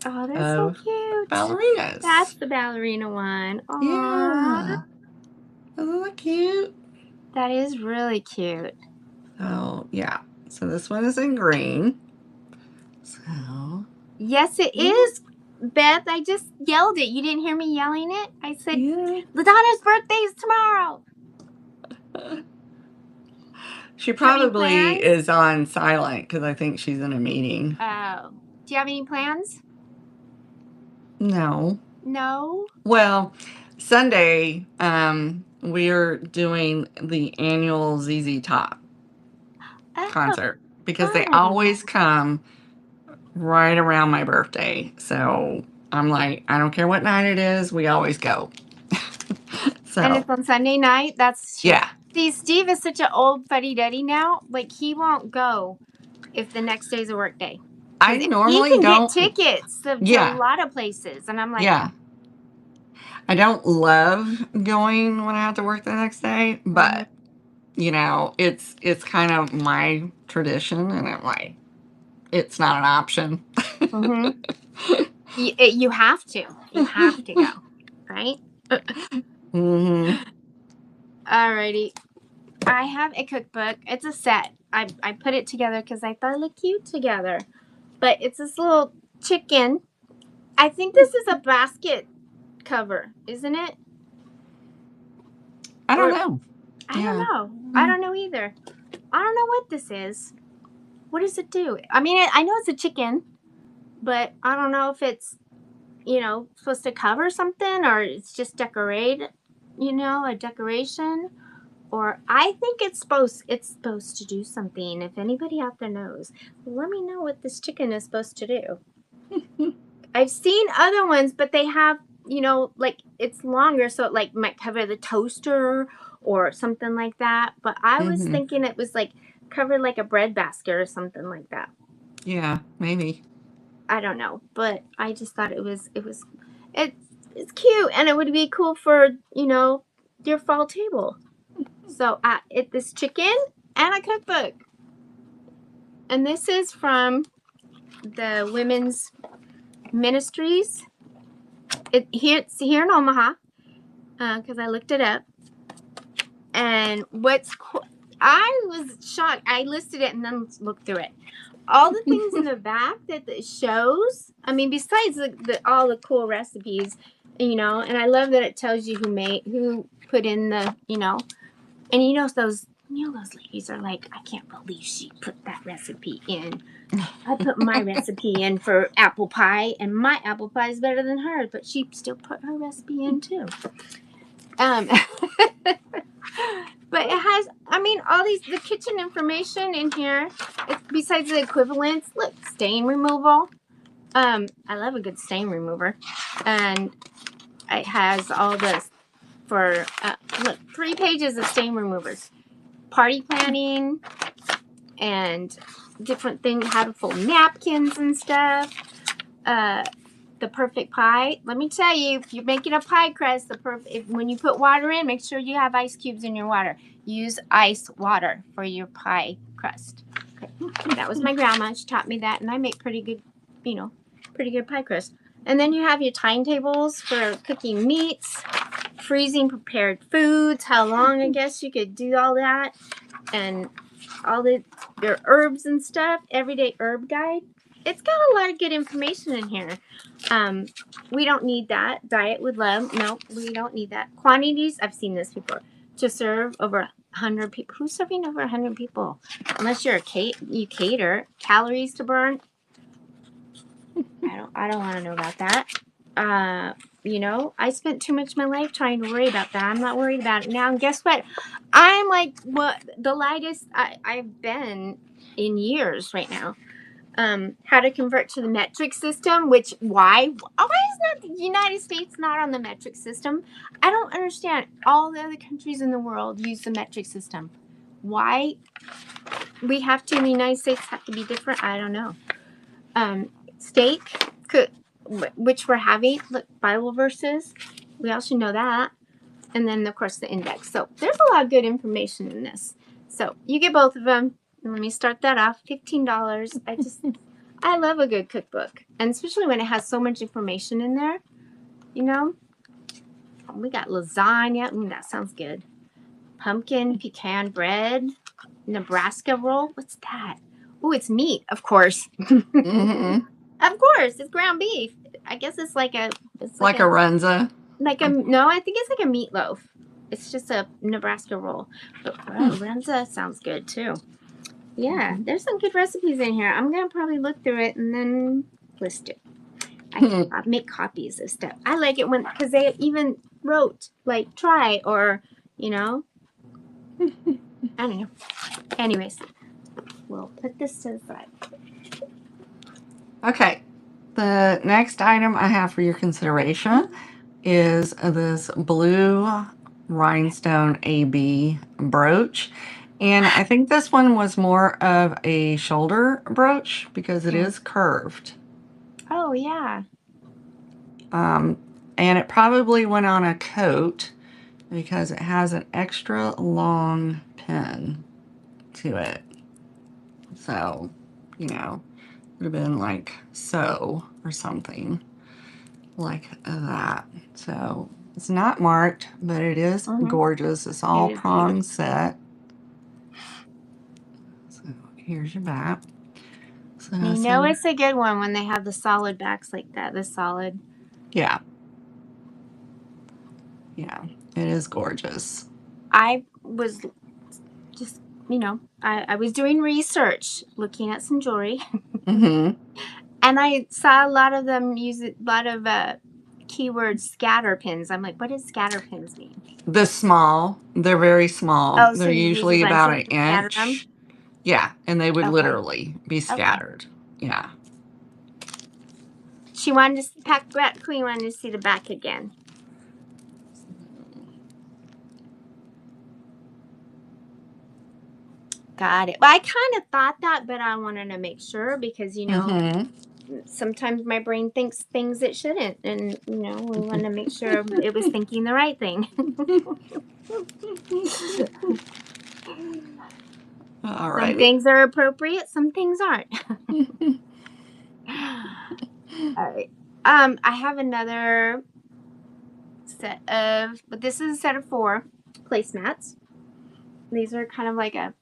Oh, they're so cute. Ballerinas. That's the ballerina one. Aww. Yeah. Isn't that cute? That is really cute. Oh, yeah. So this one is in green. So. Yes, it is. Beth, I just yelled it. You didn't hear me yelling it? I said, Yeah. LaDonna's birthday's tomorrow. She probably is on silent because I think she's in a meeting. Oh. Do you have any plans? No. No? Well, Sunday, we're doing the annual ZZ Top. concert because they fun. always come right around my birthday. So I'm like, I don't care what night it is, we always go. And So it's on Sunday night. That's yeah, See, Steve is such an old fuddy-duddy now. Like, he won't go if the next day's a work day. I Because he normally can get don't. tickets to a Yeah, lot of places. And I'm like, yeah. I don't love going when I have to work the next day, mhm, but you know, it's kind of my tradition, and I'm like, it's not an option. mhm. You have to. You have to go. Right? Mm-hmm. Alrighty. I have a cookbook. It's a set. I put it together because I thought it looked cute together. But it's this little chicken. I think this is a basket cover, isn't it? I don't Or know. I don't Yeah. know. I don't know either. I don't know what this is. What does it do? I mean, I know it's a chicken, but I don't know if it's, supposed to cover something or it's just decorate, a decoration. Or I think it's supposed to do something. If anybody out there knows, let me know what this chicken is supposed to do. I've seen other ones, but they have, like it's longer, so it like might cover the toaster or something like that. But I was Mm-hmm. thinking it was like covered like a bread basket or something like that. Yeah, maybe. I don't know, but I just thought it's cute and it would be cool for your fall table. So this chicken and a cookbook, and this is from the women's ministries. It's here in Omaha because I looked it up. And I was shocked. I listed it and then looked through it. All the things in the back that it shows. I mean, besides all the cool recipes, and I love that it tells you who put in the, and those ladies are like, I can't believe she put that recipe in. I put my recipe in for apple pie, and my apple pie is better than hers, but she still put her recipe in too. But it has, all the kitchen information in here. Besides the equivalents, look, stain removal. I love a good stain remover, and it has all this for look, 3 pages of stain removers, party planning, and different things, how to fold napkins and stuff. The perfect pie. Let me tell you, if you're making a pie crust, when you put water in, make sure you have ice cubes in your water. Use ice water for your pie crust. Okay. That was my grandma. She taught me that, and I make pretty good pie crust. And then you have your timetables for cooking meats, freezing prepared foods, how long I guess you could do all that, and all your herbs and stuff. Everyday herb guide. It's got a lot of good information in here. We don't need that. Diet with love. No, we don't need that. Quantities. I've seen this before. To serve over 100 people. Who's serving over 100 people? Unless you cater. Calories to burn. I don't want to know about that. I spent too much of my life trying to worry about that. I'm not worried about it now. And guess what? I'm like the lightest I've been in years right now. How to convert to the metric system, why is not the United States not on the metric system? I don't understand. All the other countries in the world use the metric system. Why we have to in the United States have to be different? I don't know. Steak, which we're having, look, Bible verses. We all should know that. And then, of course, the index. So there's a lot of good information in this. So you get both of them. Let me start that off. $15. I love a good cookbook. And especially when it has so much information in there. We got lasagna. That sounds good. Pumpkin pecan bread. Nebraska roll. What's that? Oh, it's meat, of course. Mm-hmm. Of course, it's ground beef. I guess it's like a Runza. No, I think it's like a meatloaf. It's just a Nebraska roll. But Renza sounds good too. Yeah, there's some good recipes in here. I'm gonna probably look through it and then list it. I make copies of stuff. I like it because they even wrote like try or I don't know. Anyways, we'll put this to the side. Okay. The next item I have for your consideration is this blue rhinestone AB brooch. And I think this one was more of a shoulder brooch because it is curved. Oh, yeah. And it probably went on a coat because it has an extra long pin to it. So, you know, would have been like so or something like that. So it's not marked, but it is gorgeous. It's all prong set. So here's your back. So you know it's a good one when they have the solid backs like that. The solid. Yeah. Yeah, it is gorgeous. I was just, you know, I was doing research, looking at some jewelry. Mm-hmm. And I saw a lot of them use a lot of keyword scatter pins. I'm like, what does scatter pins mean? The small, they're very small. Oh, so They're you use usually a bunch about of an them to scatter them? inch. Yeah, and they would Okay. literally be scattered. Yeah. She wanted to Queen wanted to see the back again. Got it. Well, I kind of thought that, but I wanted to make sure because, you know, sometimes my brain thinks things it shouldn't. And, you know, we want to make sure it was thinking the right thing. All right. Some things are appropriate, some things aren't. All right. I have another set of, but this is a set of 4 placemats. These are kind of like a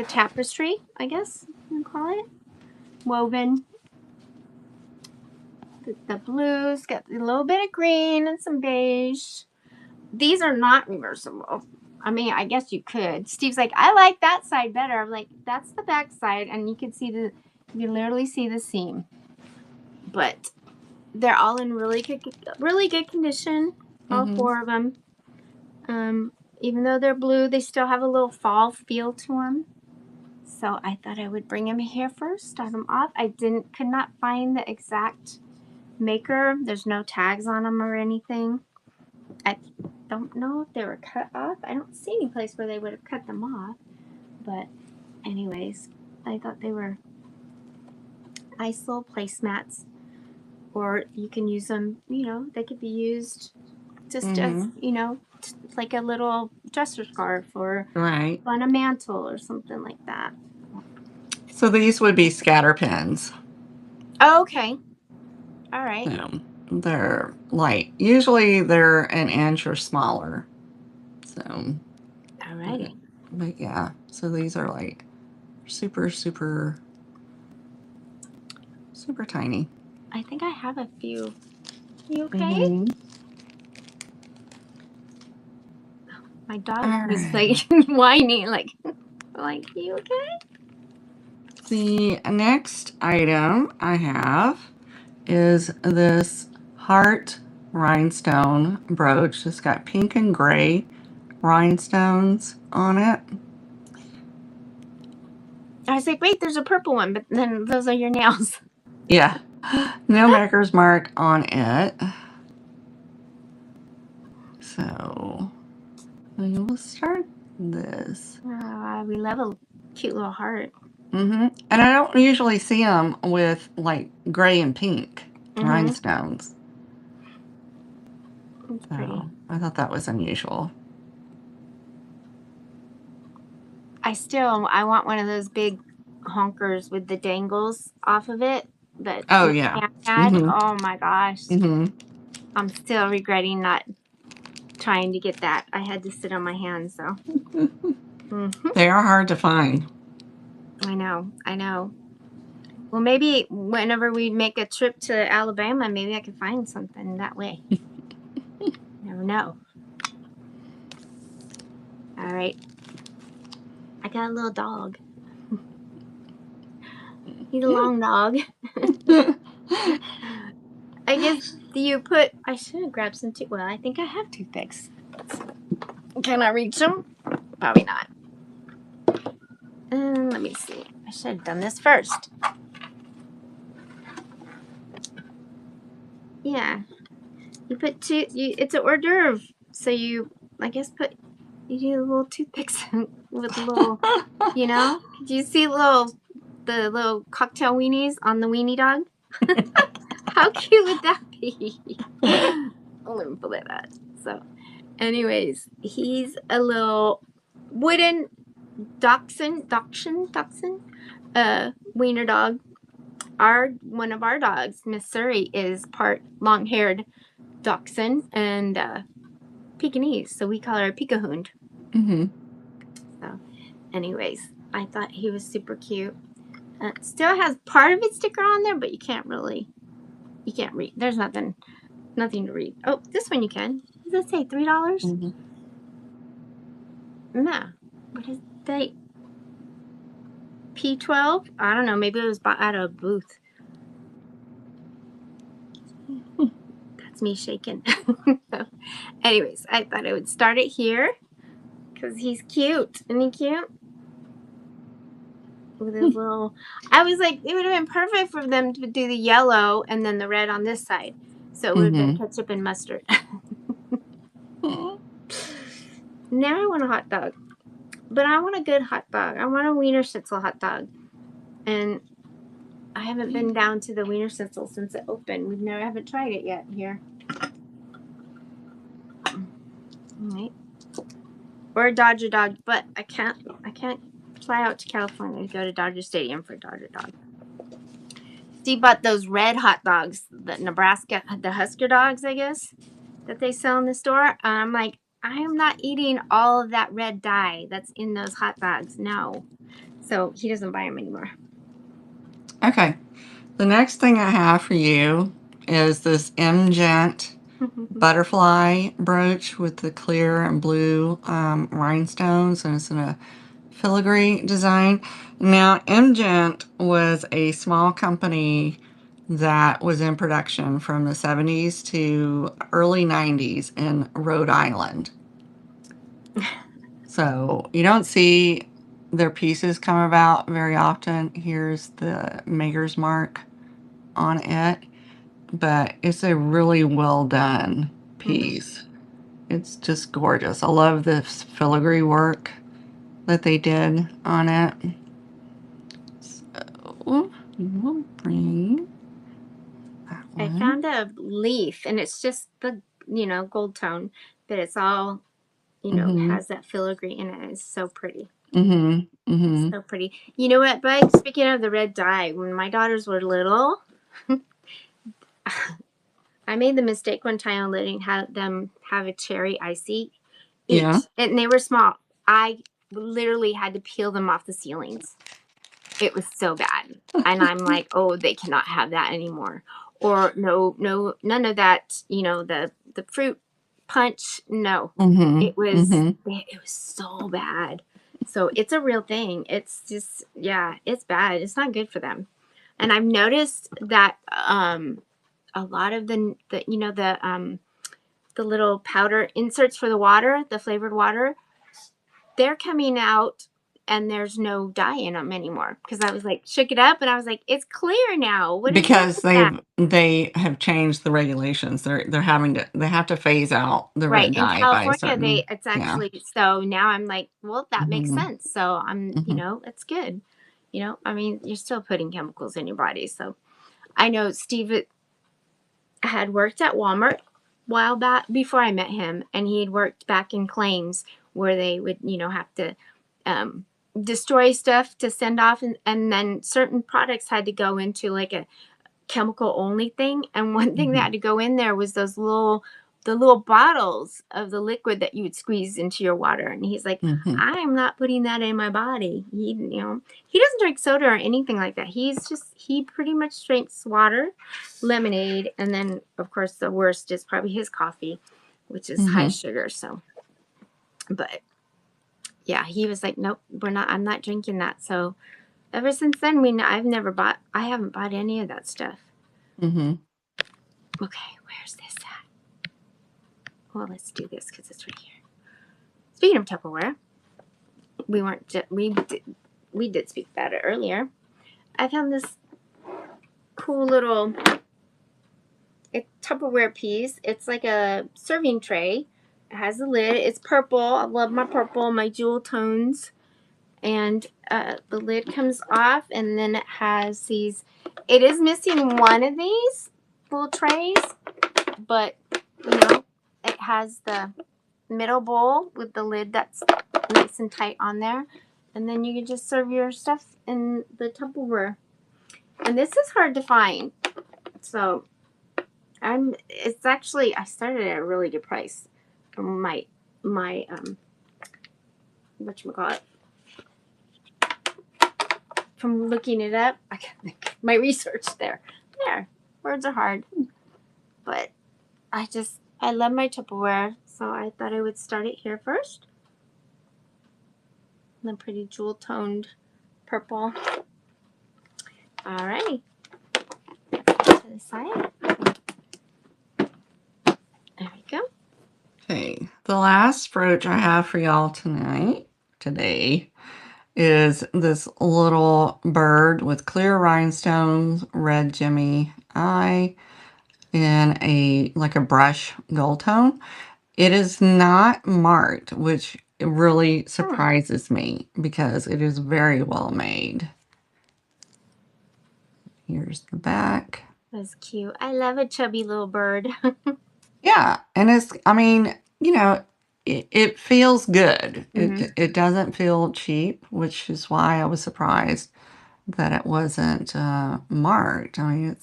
tapestry, I guess you call it. Woven. The blues, got a little bit of green and some beige. These are not reversible. I mean, I guess you could. Steve's like, I like that side better. I'm like, that's the back side, and you can see you literally see the seam. But they're all in really good condition. All 4 of them. Even though they're blue, they still have a little fall feel to them. So I thought I would bring them here first, start them off. I could not find the exact maker. There's no tags on them or anything. I don't know if they were cut off. I don't see any place where they would have cut them off. But anyways, I thought they were nice little placemats. Or you can use them, you know, they could be used just as, you know, like a little dresser scarf or on a mantle or something like that. So these would be scatter pins. Oh, okay. All right. They're light. Usually they're an inch or smaller. So. All righty. But yeah, so these are like super, super, super tiny. I think I have a few. You okay? My dog was like whining, like, you okay? The next item I have is this heart rhinestone brooch. It's got pink and gray rhinestones on it. I was like, wait, there's a purple one, but then those are your nails. Yeah, no maker's mark on it. So we will start this. We love a cute little heart. And I don't usually see them with like gray and pink rhinestones. It's pretty. I thought that was unusual. I want one of those big honkers with the dangles off of it. That Oh yeah. Oh my gosh. I'm still regretting not trying to get that. I had to sit on my hands, so. They are hard to find. I know. Well, maybe whenever we make a trip to Alabama, maybe I can find something that way. Never know. All right. I got a little dog. He's a long dog. I guess I should have grabbed some well, I think I have toothpicks. Can I reach them? Probably not. Let me see. I should have done this first. Yeah. You put it's an hors d'oeuvre. So you, I guess, you do little toothpicks with little, do you see the little cocktail weenies on the weenie dog? How cute would that be? Let me pull that out. So, anyways, he's a little wooden dachshund, wiener dog. One of our dogs, Miss Surrey, is part long-haired dachshund and Pekingese, so we call her a Pikahund. So, anyways, I thought he was super cute. Still has part of its sticker on there, but you can't read. There's nothing to read. Oh, this one you can. Does it say $3? No. What is the P12? I don't know. Maybe it was bought at a booth. That's me shaking. So, anyways, I thought I would start it here because he's cute. Isn't he cute? With his little, I was like, it would have been perfect for them to do the yellow and then the red on this side. So it would have been ketchup and mustard. Now I want a hot dog. But I want a good hot dog. I want a Wiener Schnitzel hot dog. And I haven't been down to the Wiener Schnitzel since it opened. Haven't tried it yet here. All right. Or a Dodger dog, but I can't fly out to California to go to Dodger Stadium for a Dodger dog. Steve bought those red hot dogs, the Nebraska, the Husker dogs, I guess, that they sell in the store. I'm like, I am not eating all of that red dye that's in those hot dogs. No. So he doesn't buy them anymore. Okay. The next thing I have for you is this M-Gent butterfly brooch with the clear and blue rhinestones, and it's in a filigree design. Now, M-Gent was a small company that was in production from the 70s to early 90s in Rhode Island. So you don't see their pieces come about very often. Here's the maker's mark on it, but it's a really well done piece. It's just gorgeous. I love this filigree work that they did on it. So we'll bring that one. I found a leaf, and it's just the gold tone, but it's all has that filigree in it. It's so pretty. So pretty. You know what, Bud? Speaking of the red dye, when my daughters were little, I made the mistake one time of letting them have a cherry icy each. Yeah. And they were small. I literally had to peel them off the ceilings. It was so bad. And I'm like, oh, they cannot have that anymore. Or no, none of that, the fruit punch. No. It was so bad. So it's a real thing. It's just, it's bad. It's not good for them. And I've noticed that a lot of the little powder inserts for the water, the flavored water, they're coming out and there's no dye in them anymore. Because I was like, shook it up and I was like, it's clear now. What because is that? they have changed the regulations. They have to phase out the Right. red In dye by a California, certain. it's actually, so now I'm like, well, that makes sense. So it's good. I mean, you're still putting chemicals in your body. So I know Steve had worked at Walmart a while back before I met him, and he had worked back in claims where they would, have to destroy stuff to send off, and then certain products had to go into like a chemical only thing. And one thing that had to go in there was the little bottles of the liquid that you would squeeze into your water. And he's like, I am not putting that in my body. He doesn't drink soda or anything like that. He pretty much drinks water, lemonade, and then of course the worst is probably his coffee, which is high sugar. So, but yeah, he was like, nope, I'm not drinking that. So ever since then, I haven't bought any of that stuff. Okay, where's this at? Well, let's do this because it's right here. Speaking of Tupperware, we did speak about it earlier. I found this cool little Tupperware piece. It's like a serving tray. It has a lid. It's purple. I love my purple, my jewel tones. And the lid comes off, and then it has these. It is missing one of these little trays, but it has the middle bowl with the lid that's nice and tight on there, and then you can just serve your stuff in the Tupperware. And this is hard to find, so it's actually, I started at a really good price from my whatchamacallit, from looking it up. I can't think my research there. Words are hard, but I love my Tupperware, so I thought I would start it here first. The pretty jewel toned purple. Alrighty, to the side. There we go. Okay, the last brooch I have for y'all today, is this little bird with clear rhinestones, red Jimmy eye, in a brush gold tone. It is not marked, which really surprises me because it is very well made. Here's the back. That's cute. I love a chubby little bird. Yeah, and it feels good. It doesn't feel cheap, which is why I was surprised that it wasn't marked. I mean,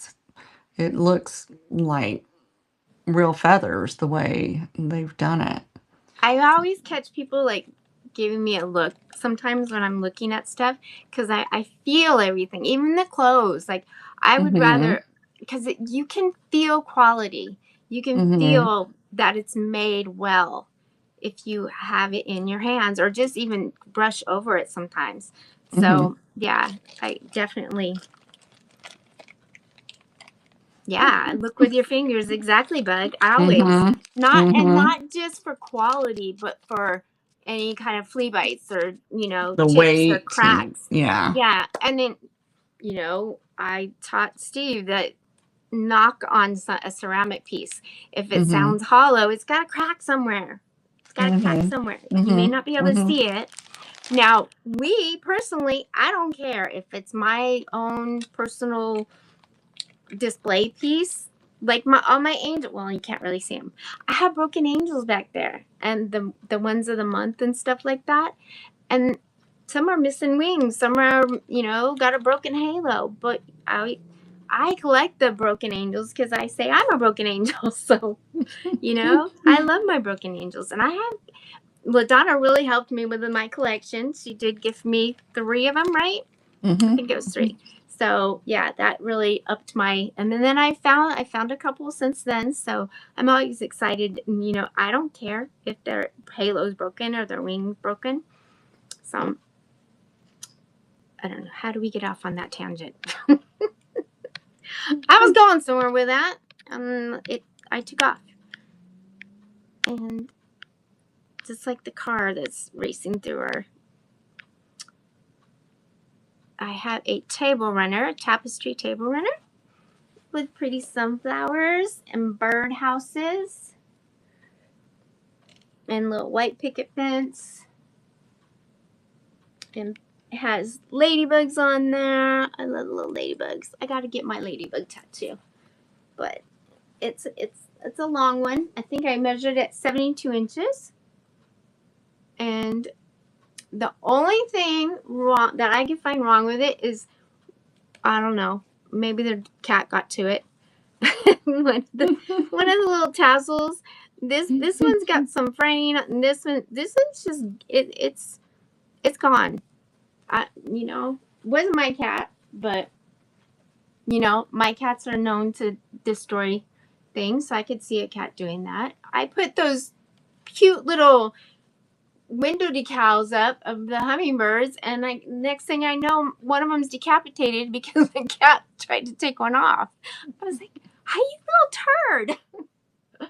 it looks like real feathers the way they've done it. I always catch people like giving me a look sometimes when I'm looking at stuff, because I feel everything, even the clothes. Like, I would rather, because you can feel quality. You can feel that it's made well if you have it in your hands, or just even brush over it sometimes. So yeah, I definitely. Yeah, look with your fingers. Exactly, Bug. Always. Not just for quality, but for any kind of flea bites, or, The chips or weight, cracks. yeah. Yeah. And then, I taught Steve that knock on a ceramic piece. If it sounds hollow, it's got a crack somewhere. It's got a crack somewhere. You may not be able to see it. Now, personally, I don't care if it's my own personal display piece, like all my angel. Well, you can't really see them. I have broken angels back there, and the ones of the month and stuff like that. And some are missing wings. Some are got a broken halo. But I collect the broken angels because I say I'm a broken angel. So I love my broken angels, and I have. LaDonna really helped me with my collection. She did give me 3 of them, right? I think it was 3. So yeah, that really upped my. And then I found a couple since then. So I'm always excited. I don't care if their halo's broken or their wings broken. So I don't know. How do we get off on that tangent? I was going somewhere with that. I took off, and just like the car that's racing through her. I have a table runner, a tapestry table runner, with pretty sunflowers and bird houses and little white picket fence. And it has ladybugs on there. I love little ladybugs. I gotta get my ladybug tattoo. But it's a long one. I think I measured it 72 inches. And the only thing wrong that I can find wrong with it is, I don't know, maybe the cat got to it. one of the little tassels. This one's got some fraying, and this one's just it's gone. Wasn't my cat, but my cats are known to destroy things, so I could see a cat doing that. I put those cute little window decals up of the hummingbirds, and next thing I know, one of them's decapitated because the cat tried to take one off. I was like, "Hi, you little turd!"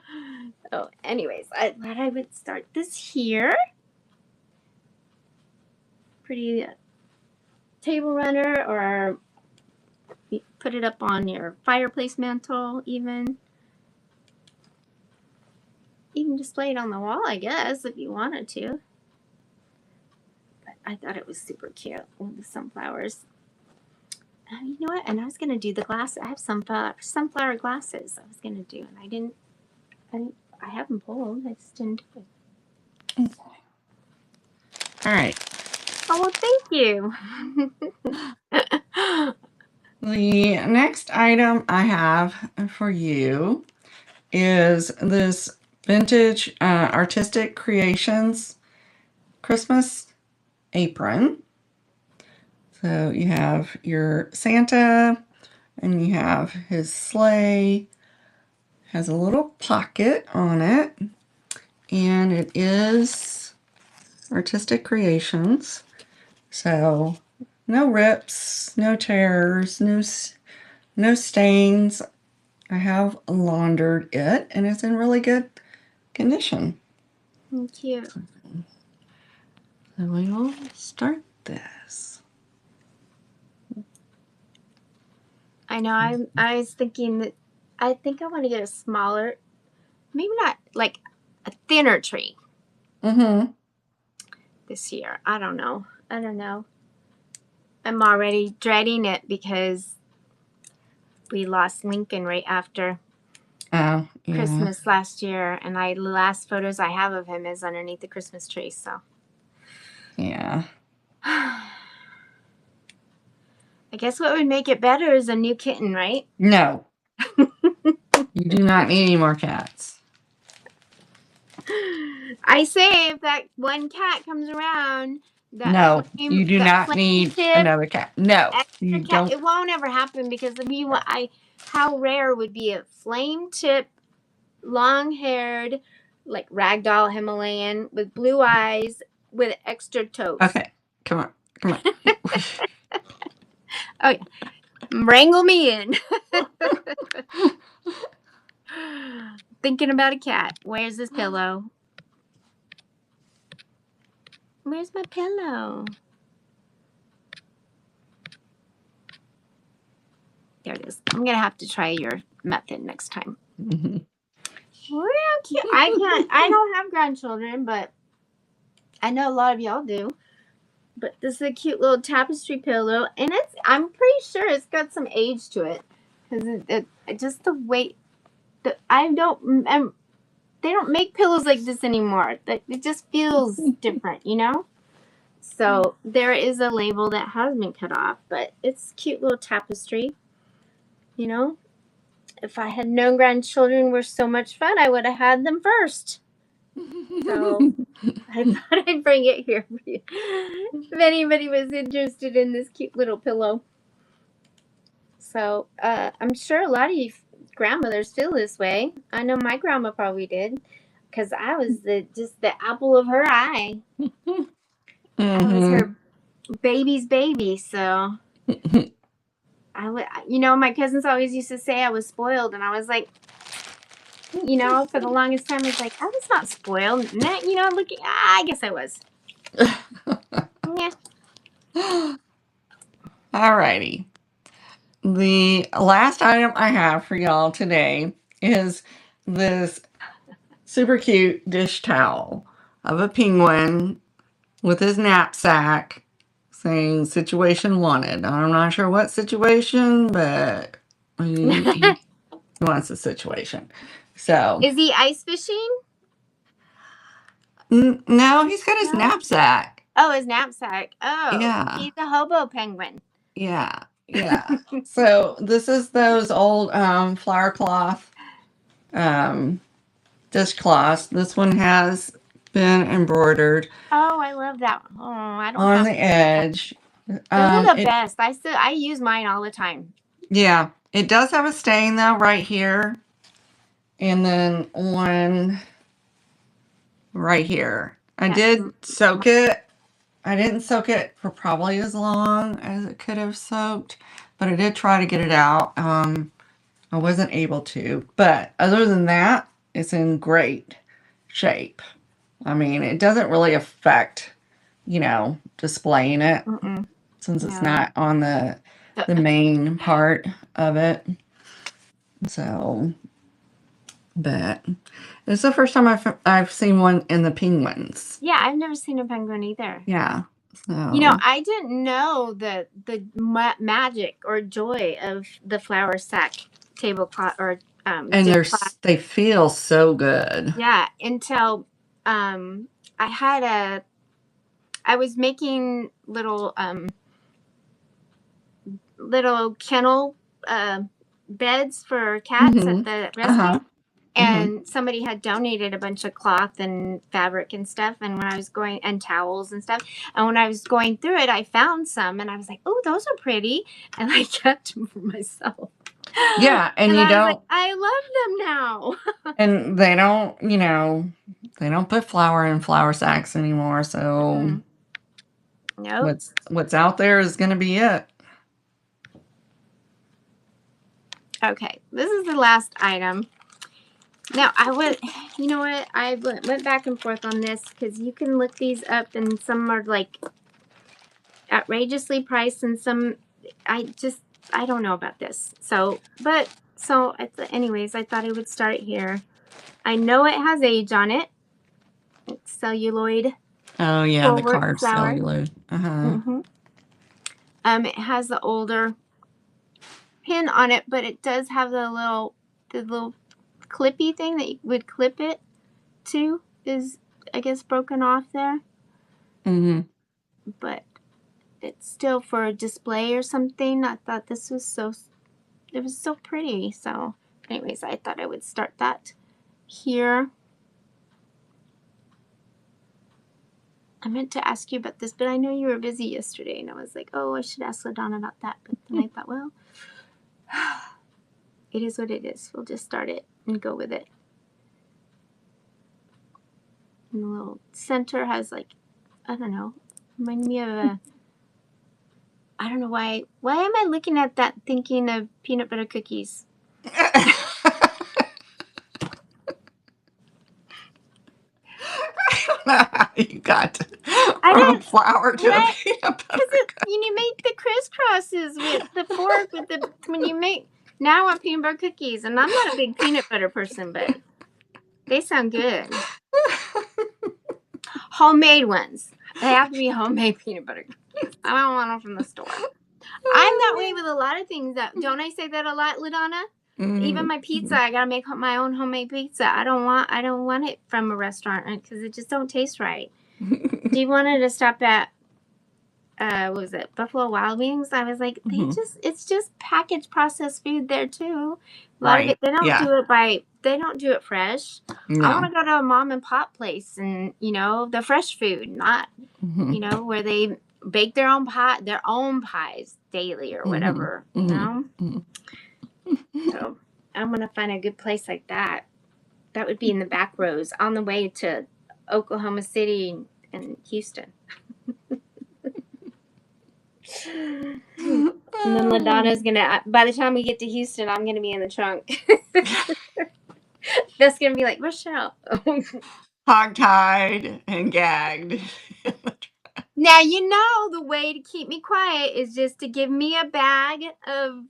So, anyways, I thought I would start this here. Pretty table runner, or put it up on your fireplace mantle, even display it on the wall, I guess, if you wanted to. But I thought it was super cute with the sunflowers. You know what? And I was gonna do the glass. I have sunflower glasses. I was gonna do, and I didn't. I have them pulled. I just didn't do it. All right. Oh well, thank you. The next item I have for you is this vintage artistic creations Christmas apron. So you have your Santa and you have his sleigh. Has a little pocket on it, and it is artistic creations. So no rips, no tears, no stains. I have laundered it, and it's in really good condition. Cute. So we will start this. I know. I was thinking that I think I want to get a smaller, maybe not like a thinner tree. This year. I don't know. I'm already dreading it because we lost Lincoln right after Christmas last year, and the last photos I have of him is underneath the Christmas tree. So yeah. I guess what would make it better is a new kitten, right? No. You do not need any more cats. I say if that one cat comes around, no, you do not need another cat. No, you don't. It won't ever happen because how rare would be a flame tip, long-haired, like ragdoll Himalayan with blue eyes with extra toes. Okay, come on. Oh yeah, wrangle me in. Thinking about a cat. Where's this pillow? Where's my pillow? There it is. I'm gonna have to try your method next time. Real cute. I don't have grandchildren, but I know a lot of y'all do. But this is a cute little tapestry pillow, and I'm pretty sure it's got some age to it, because it just the weight. They don't make pillows like this anymore. It just feels different, you know. So there is a label that has been cut off, but it's cute little tapestry. You know, if I had known grandchildren were so much fun, I would have had them first. So I thought I'd bring it here for you. If anybody was interested in this cute little pillow. So I'm sure a lot of you grandmothers feel this way. I know my grandma probably did, because I was just the apple of her eye. I was her baby's baby, so my cousins always used to say I was spoiled, and I was like, for the longest time, I was like, I was not spoiled. And then, I guess I was. Yeah. Alrighty. The last item I have for y'all today is this super cute dish towel of a penguin with his knapsack saying situation wanted. I'm not sure what situation, but he wants a situation. So is he ice fishing? No, he's got his knapsack. Oh, his knapsack. Oh, yeah. He's a hobo penguin. Yeah. So this is those old flour cloth dishcloths. This one has been embroidered. Oh, I love that. Oh, I don't on the edge. Those are the best. I use mine all the time. Yeah, it does have a stain though right here, and then one right here. I did soak it. I didn't soak it for probably as long as it could have soaked, but I did try to get it out. I wasn't able to, but other than that, it's in great shape. I mean, it doesn't really affect, displaying it. since it's No. not on the main part of it. So, but it's the first time I've seen one in the penguins. Yeah, I've never seen a penguin either. Yeah. So. You know, I didn't know the magic or joy of the flour sack tablecloth or and they feel so good. Yeah, until I was making little kennel beds for cats at the rescue. And somebody had donated a bunch of cloth and fabric and stuff, and when I was going, and towels and stuff, and when I was going through it, I found some, and I was like, "Oh, those are pretty," and I kept them for myself. Yeah, and you don't. Like, I love them now. And they don't, they don't put flour in flour sacks anymore. So, nope. What's out there is going to be it. Okay, this is the last item. Now, you know what? I went back and forth on this because you can look these up and some are like outrageously priced and some, I don't know about this. Anyways, I thought I would start here. I know it has age on it. It's celluloid. Oh, yeah, the card celluloid. It has the older pin on it, but it does have the little clippy thing that you would clip it to is, I guess, broken off there. But it's still for a display or something. I thought this was it was so pretty. So anyways, I thought I would start that here. I meant to ask you about this, but I know you were busy yesterday, and I was like, oh, I should ask LaDonna about that. But then I thought, well, it is what it is. We'll just start it and go with it. And the little center has like, I don't know, remind me of a, I don't know why am I looking at that thinking of peanut butter cookies? You got from flour to a peanut butter cookie. You make the crisscrosses with the fork now I want peanut butter cookies, and I'm not a big peanut butter person, but they sound good. Homemade ones. They have to be homemade peanut butter cookies. I don't want them from the store. I'm that way with a lot of things. Don't I say that a lot, LaDonna? Even my pizza, I gotta make my own homemade pizza. I don't want it from a restaurant because it just don't taste right. She wanted to stop at what was it, Buffalo Wild Wings? I was like, it's just packaged processed food there too. A lot of it, they don't do it fresh. No. I want to go to a mom and pop place and the fresh food, not where they bake their own pies daily or whatever. So I'm gonna find a good place like that. That would be in the back rows on the way to Oklahoma City and Houston. And then LaDonna's gonna, by the time we get to Houston, I'm gonna be in the trunk. That's gonna be like, where's Sheryl? Hog-tied and gagged. Now, the way to keep me quiet is just to give me a bag of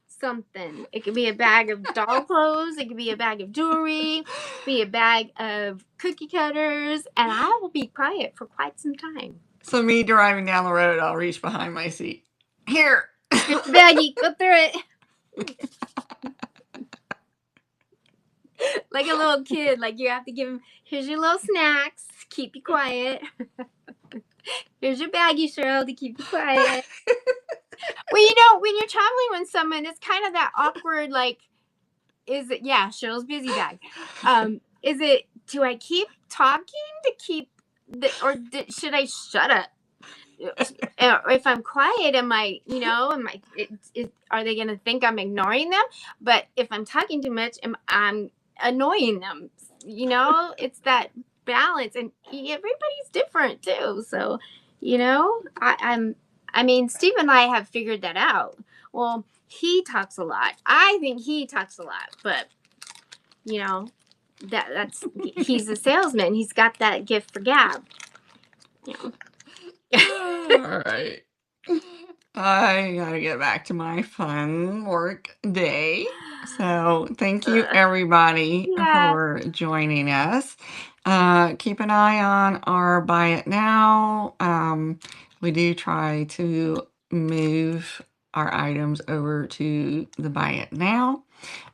something. It could be a bag of doll clothes. It could be a bag of jewelry. Be a bag of cookie cutters. And I will be quiet for quite some time. So me driving down the road, I'll reach behind my seat. Here. Here's the baggie. Go through it. Like a little kid. Like you have to give him, here's your little snacks. Keep you quiet. Here's your baggie, Sheryl, to keep you quiet. Well, when you're traveling with someone, it's kind of that awkward, like, Cheryl's busy bag. Do I keep talking should I shut up? Or if I'm quiet, are they going to think I'm ignoring them? But if I'm talking too much, I'm annoying them. It's that balance, and everybody's different too. So, Steve and I have figured that out. Well, he talks a lot. I think he talks a lot, but that's he's a salesman. He's got that gift for gab. All right. I gotta get back to my fun work day. So thank you everybody Yeah. for joining us. Keep an eye on our Buy It Now. We do try to move our items over to the Buy It Now,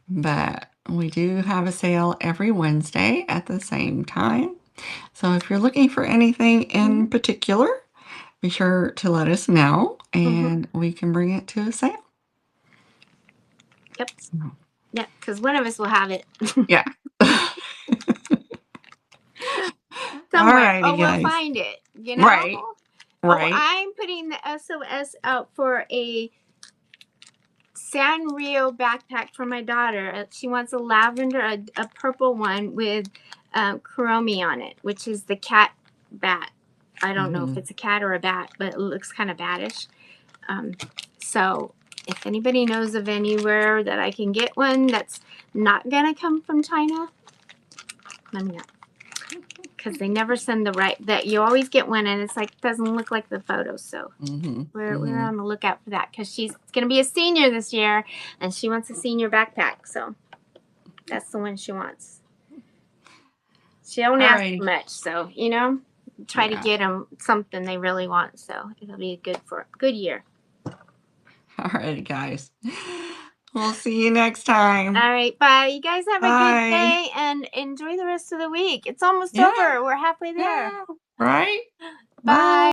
but we do have a sale every Wednesday at the same time. So if you're looking for anything in particular, be sure to let us know and we can bring it to a sale. Yep. So, Yep. Because one of us will have it yeah. somewhere. Alrighty, Oh, we'll guys. find it. Right. Oh, Right. I'm putting the SOS out for a Sanrio backpack for my daughter. She wants a lavender, a purple one with Kuromi on it, which is the cat bat. I don't know if it's a cat or a bat, but it looks kind of baddish. So if anybody knows of anywhere that I can get one that's not gonna come from China, let me know. Because they never send the right, that you always get one and it's like doesn't look like the photos. So we're on the lookout for that because she's gonna be a senior this year and she wants a senior backpack. So that's the one she wants. She don't ask Alrighty. much, so try to Yeah. get them something they really want. So it'll be good for a good year. Alrighty, guys. We'll see you next time. All right, bye. You guys have a good Bye. day and enjoy the rest of the week. It's almost Yeah. over. We're halfway there. Yeah. Right? Bye. Bye.